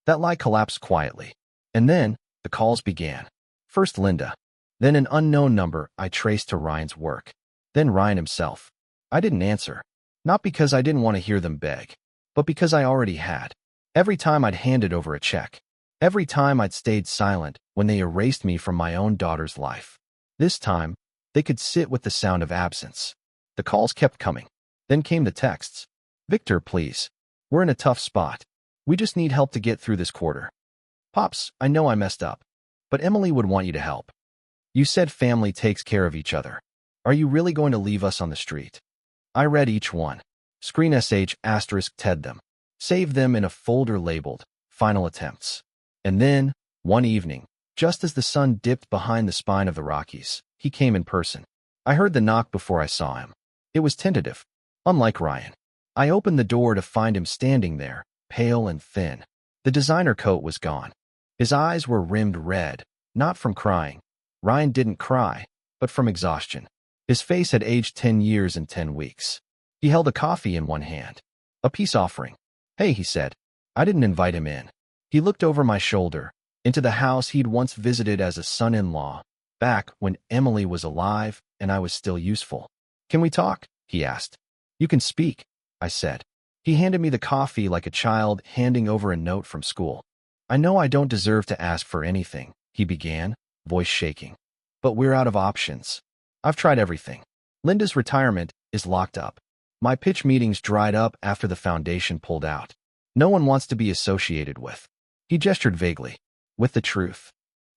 That lie collapsed quietly. And then, the calls began. First Linda. Then an unknown number I traced to Ryan's work. Then Ryan himself. I didn't answer. Not because I didn't want to hear them beg, but because I already had. Every time I'd handed over a check. Every time I'd stayed silent when they erased me from my own daughter's life. This time, they could sit with the sound of absence. The calls kept coming. Then came the texts. Victor, please. We're in a tough spot. We just need help to get through this quarter. Pops, I know I messed up, but Emily would want you to help. You said family takes care of each other. Are you really going to leave us on the street? I read each one. Screen sh asterisk Ted them. Save them in a folder labeled Final Attempts. And then, one evening, just as the sun dipped behind the spine of the Rockies, he came in person. I heard the knock before I saw him. It was tentative, unlike Ryan. I opened the door to find him standing there, pale and thin. The designer coat was gone. His eyes were rimmed red, not from crying. Ryan didn't cry, but from exhaustion. His face had aged 10 years and 10 weeks. He held a coffee in one hand. A peace offering. Hey, he said. I didn't invite him in. He looked over my shoulder, into the house he'd once visited as a son-in-law, back when Emily was alive and I was still useful. Can we talk? He asked. You can speak, I said. He handed me the coffee like a child handing over a note from school. I know I don't deserve to ask for anything, he began, voice shaking. But we're out of options. I've tried everything. Linda's retirement is locked up. My pitch meetings dried up after the foundation pulled out. No one wants to be associated with. He gestured vaguely. With the truth.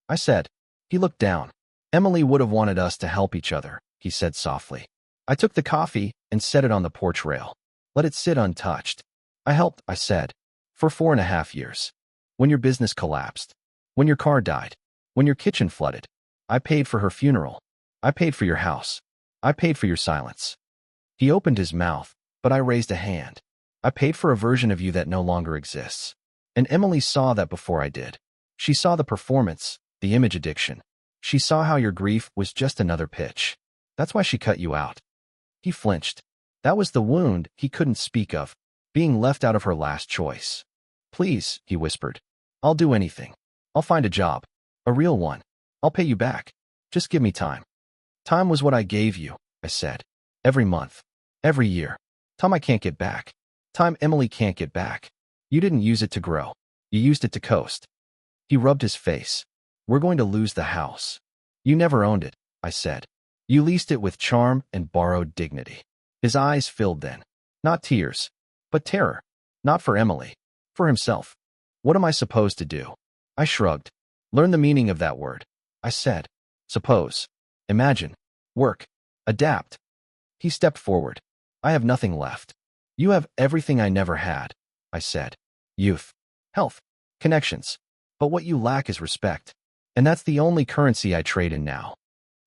I said. He looked down. Emily would have wanted us to help each other, he said softly. I took the coffee and set it on the porch rail. Let it sit untouched. I helped, I said, for 4.5 years. When your business collapsed. When your car died. When your kitchen flooded. I paid for her funeral. I paid for your house. I paid for your silence. He opened his mouth, but I raised a hand. I paid for a version of you that no longer exists. And Emily saw that before I did. She saw the performance, the image addiction. She saw how your grief was just another pitch. That's why she cut you out. He flinched. That was the wound he couldn't speak of, being left out of her last choice. Please, he whispered. I'll do anything. I'll find a job. A real one. I'll pay you back. Just give me time. Time was what I gave you, I said. Every month. Every year. Time I can't get back. Time Emily can't get back. You didn't use it to grow. You used it to coast. He rubbed his face. We're going to lose the house. You never owned it, I said. You leased it with charm and borrowed dignity. His eyes filled then. Not tears, but terror. Not for Emily. For himself. What am I supposed to do? I shrugged. Learn the meaning of that word. I said. Suppose. Imagine. Work. Adapt. He stepped forward. I have nothing left. You have everything I never had, I said. Youth. Health. Connections. But what you lack is respect. And that's the only currency I trade in now.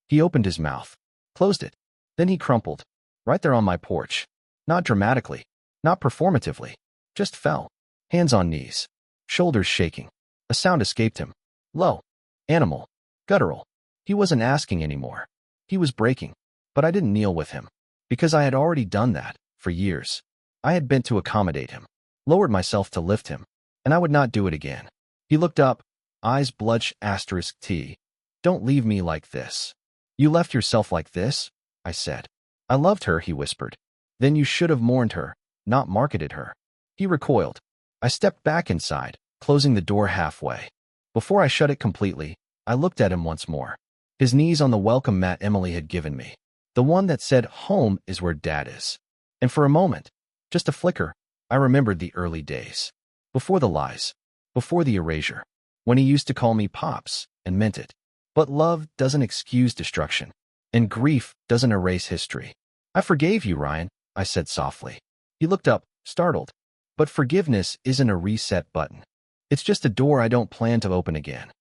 He opened his mouth. Closed it. Then he crumpled. Right there on my porch. Not dramatically. Not performatively. Just fell. Hands on knees. Shoulders shaking. A sound escaped him. Low. Animal. Guttural. He wasn't asking anymore. He was breaking. But I didn't kneel with him. Because I had already done that, for years. I had bent to accommodate him. Lowered myself to lift him. And I would not do it again. He looked up. Eyes bloodshot asterisk T. Don't leave me like this. You left yourself like this? I said. I loved her, he whispered. Then you should have mourned her, not marketed her. He recoiled. I stepped back inside, closing the door halfway. Before I shut it completely, I looked at him once more. His knees on the welcome mat Emily had given me. The one that said, home is where Dad is. And for a moment, just a flicker, I remembered the early days. Before the lies. Before the erasure. When he used to call me Pops, and meant it. But love doesn't excuse destruction. And grief doesn't erase history. I forgave you, Ryan, I said softly. He looked up, startled. But forgiveness isn't a reset button. It's just a door I don't plan to open again.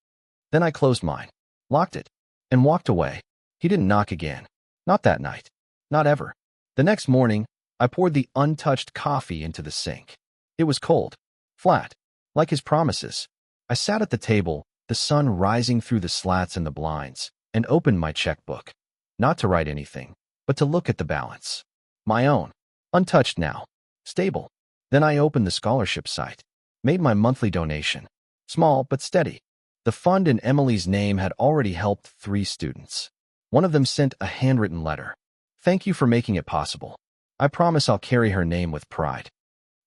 Then I closed mine, locked it, and walked away. He didn't knock again. Not that night. Not ever. The next morning, I poured the untouched coffee into the sink. It was cold. Flat. Like his promises. I sat at the table, the sun rising through the slats in the blinds, and opened my checkbook. Not to write anything, but to look at the balance. My own. Untouched now. Stable. Then I opened the scholarship site. Made my monthly donation. Small but steady. The fund in Emily's name had already helped 3 students. One of them sent a handwritten letter. Thank you for making it possible. I promise I'll carry her name with pride.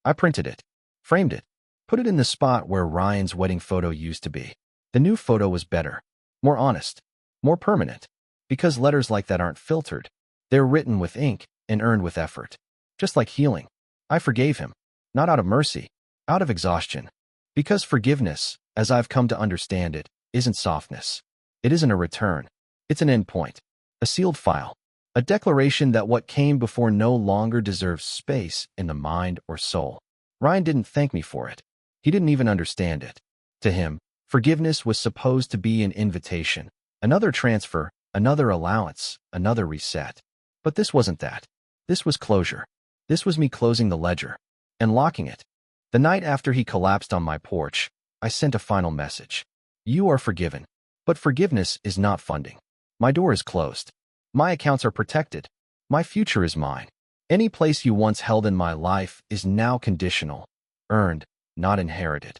I printed it. Framed it. Put Put it in the spot where Ryan's wedding photo used to be. The new photo was better, more honest, more permanent. Because letters like that aren't filtered. They're written with ink and earned with effort. Just like healing. I forgave him. Not out of mercy, out of exhaustion. Because forgiveness, as I've come to understand it, isn't softness. It isn't a return. It's an endpoint. A sealed file. A declaration that what came before no longer deserves space in the mind or soul. Ryan didn't thank me for it. He didn't even understand it. To him, forgiveness was supposed to be an invitation. Another transfer, another allowance, another reset. But this wasn't that. This was closure. This was me closing the ledger and locking it. The night after he collapsed on my porch, I sent a final message. You are forgiven. But forgiveness is not funding. My door is closed. My accounts are protected. My future is mine. Any place you once held in my life is now conditional, earned, not inherited.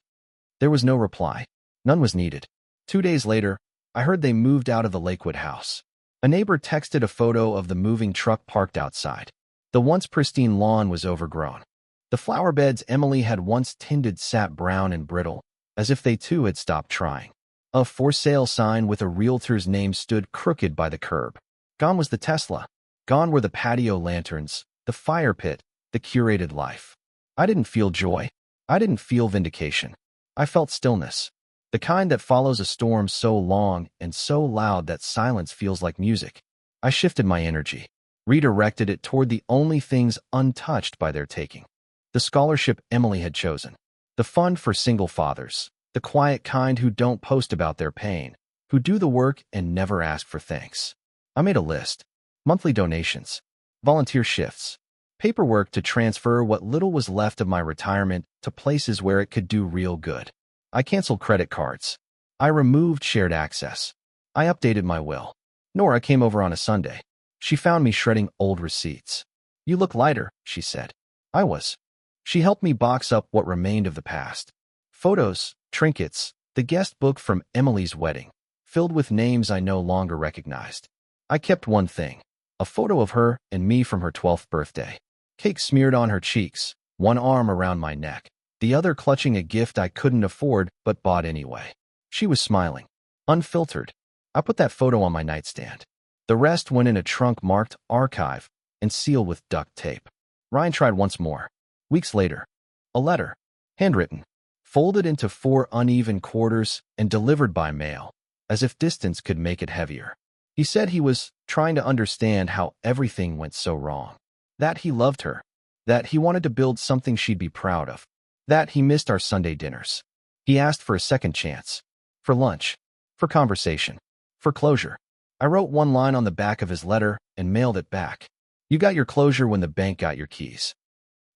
There was no reply. None was needed. 2 days later, I heard they moved out of the Lakewood house. A neighbor texted a photo of the moving truck parked outside. The once pristine lawn was overgrown. The flower beds Emily had once tended sat brown and brittle, as if they too had stopped trying. A for sale sign with a realtor's name stood crooked by the curb. Gone was the Tesla. Gone were the patio lanterns, the fire pit, the curated life. I didn't feel joy. I didn't feel vindication. I felt stillness. The kind that follows a storm so long and so loud that silence feels like music. I shifted my energy, redirected it toward the only things untouched by their taking. The scholarship Emily had chosen. The fund for single fathers. The quiet kind who don't post about their pain, who do the work and never ask for thanks. I made a list. Monthly donations. Volunteer shifts. Paperwork to transfer what little was left of my retirement to places where it could do real good. I canceled credit cards. I removed shared access. I updated my will. Nora came over on a Sunday. She found me shredding old receipts. You look lighter, she said. I was. She helped me box up what remained of the past. Photos, trinkets, the guest book from Emily's wedding, filled with names I no longer recognized. I kept one thing, a photo of her and me from her 12th birthday. Cake smeared on her cheeks, one arm around my neck, the other clutching a gift I couldn't afford but bought anyway. She was smiling, unfiltered. I put that photo on my nightstand. The rest went in a trunk marked archive and sealed with duct tape. Ryan tried once more. Weeks later, a letter, handwritten, folded into 4 uneven quarters and delivered by mail, as if distance could make it heavier. He said he was trying to understand how everything went so wrong. That he loved her. That he wanted to build something she'd be proud of. That he missed our Sunday dinners. He asked for a second chance. For lunch. For conversation. For closure. I wrote one line on the back of his letter and mailed it back. You got your closure when the bank got your keys.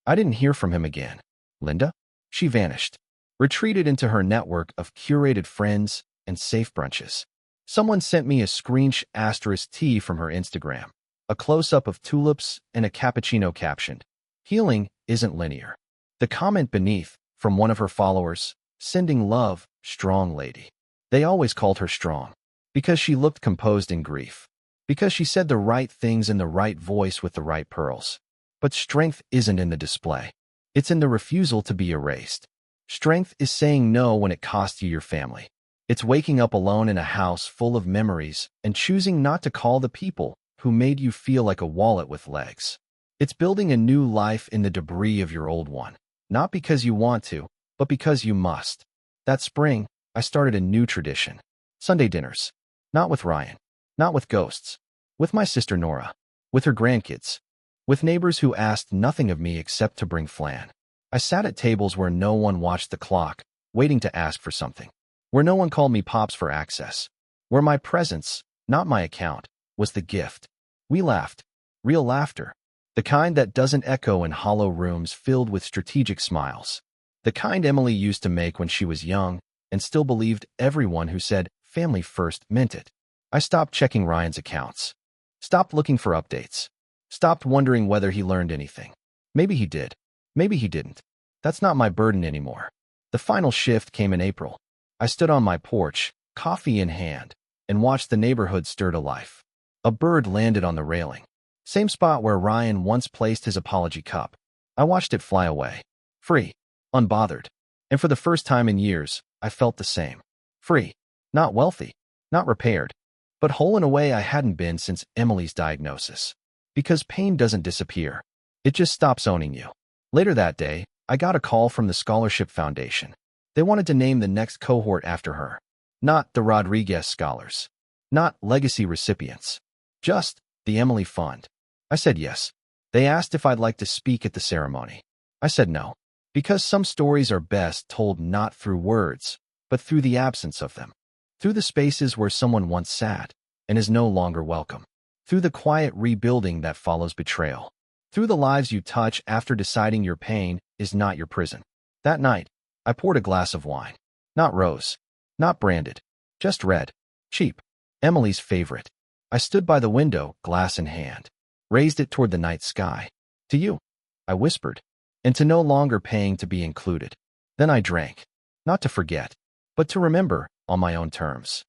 I didn't hear from him again. Linda? She vanished. Retreated into her network of curated friends and safe brunches. Someone sent me a screenshot tea from her Instagram, a close-up of tulips and a cappuccino captioned, "Healing isn't linear." The comment beneath, from one of her followers, sending love, strong lady. They always called her strong, because she looked composed in grief, because she said the right things in the right voice with the right pearls. But strength isn't in the display. It's in the refusal to be erased. Strength is saying no when it costs you your family. It's waking up alone in a house full of memories and choosing not to call the people who made you feel like a wallet with legs. It's building a new life in the debris of your old one, not because you want to, but because you must. That spring, I started a new tradition. Sunday dinners. Not with Ryan. Not with ghosts. With my sister Nora. With her grandkids. With neighbors who asked nothing of me except to bring flan. I sat at tables where no one watched the clock, waiting to ask for something. Where no one called me pops for access. Where my presence, not my account, was the gift. We laughed. Real laughter. The kind that doesn't echo in hollow rooms filled with strategic smiles. The kind Emily used to make when she was young and still believed everyone who said family first meant it. I stopped checking Ryan's accounts. Stopped looking for updates. Stopped wondering whether he learned anything. Maybe he did. Maybe he didn't. That's not my burden anymore. The final shift came in April. I stood on my porch, coffee in hand, and watched the neighborhood stir to life. A bird landed on the railing. Same spot where Ryan once placed his apology cup. I watched it fly away. Free. Unbothered. And for the first time in years, I felt the same. Free. Not wealthy. Not repaired. But whole in a way I hadn't been since Emily's diagnosis. Because pain doesn't disappear. It just stops owning you. Later that day, I got a call from the Scholarship Foundation. They wanted to name the next cohort after her. Not the Rodriguez Scholars. Not legacy recipients. Just the Emily Fund. I said yes. They asked if I'd like to speak at the ceremony. I said no. Because some stories are best told not through words, but through the absence of them. Through the spaces where someone once sat and is no longer welcome. Through the quiet rebuilding that follows betrayal. Through the lives you touch after deciding your pain is not your prison. That night, I poured a glass of wine. Not rose. Not branded. Just red. Cheap. Emily's favorite. I stood by the window, glass in hand. Raised it toward the night sky. To you, I whispered. And to no longer paying to be included. Then I drank. Not to forget, but to remember on my own terms.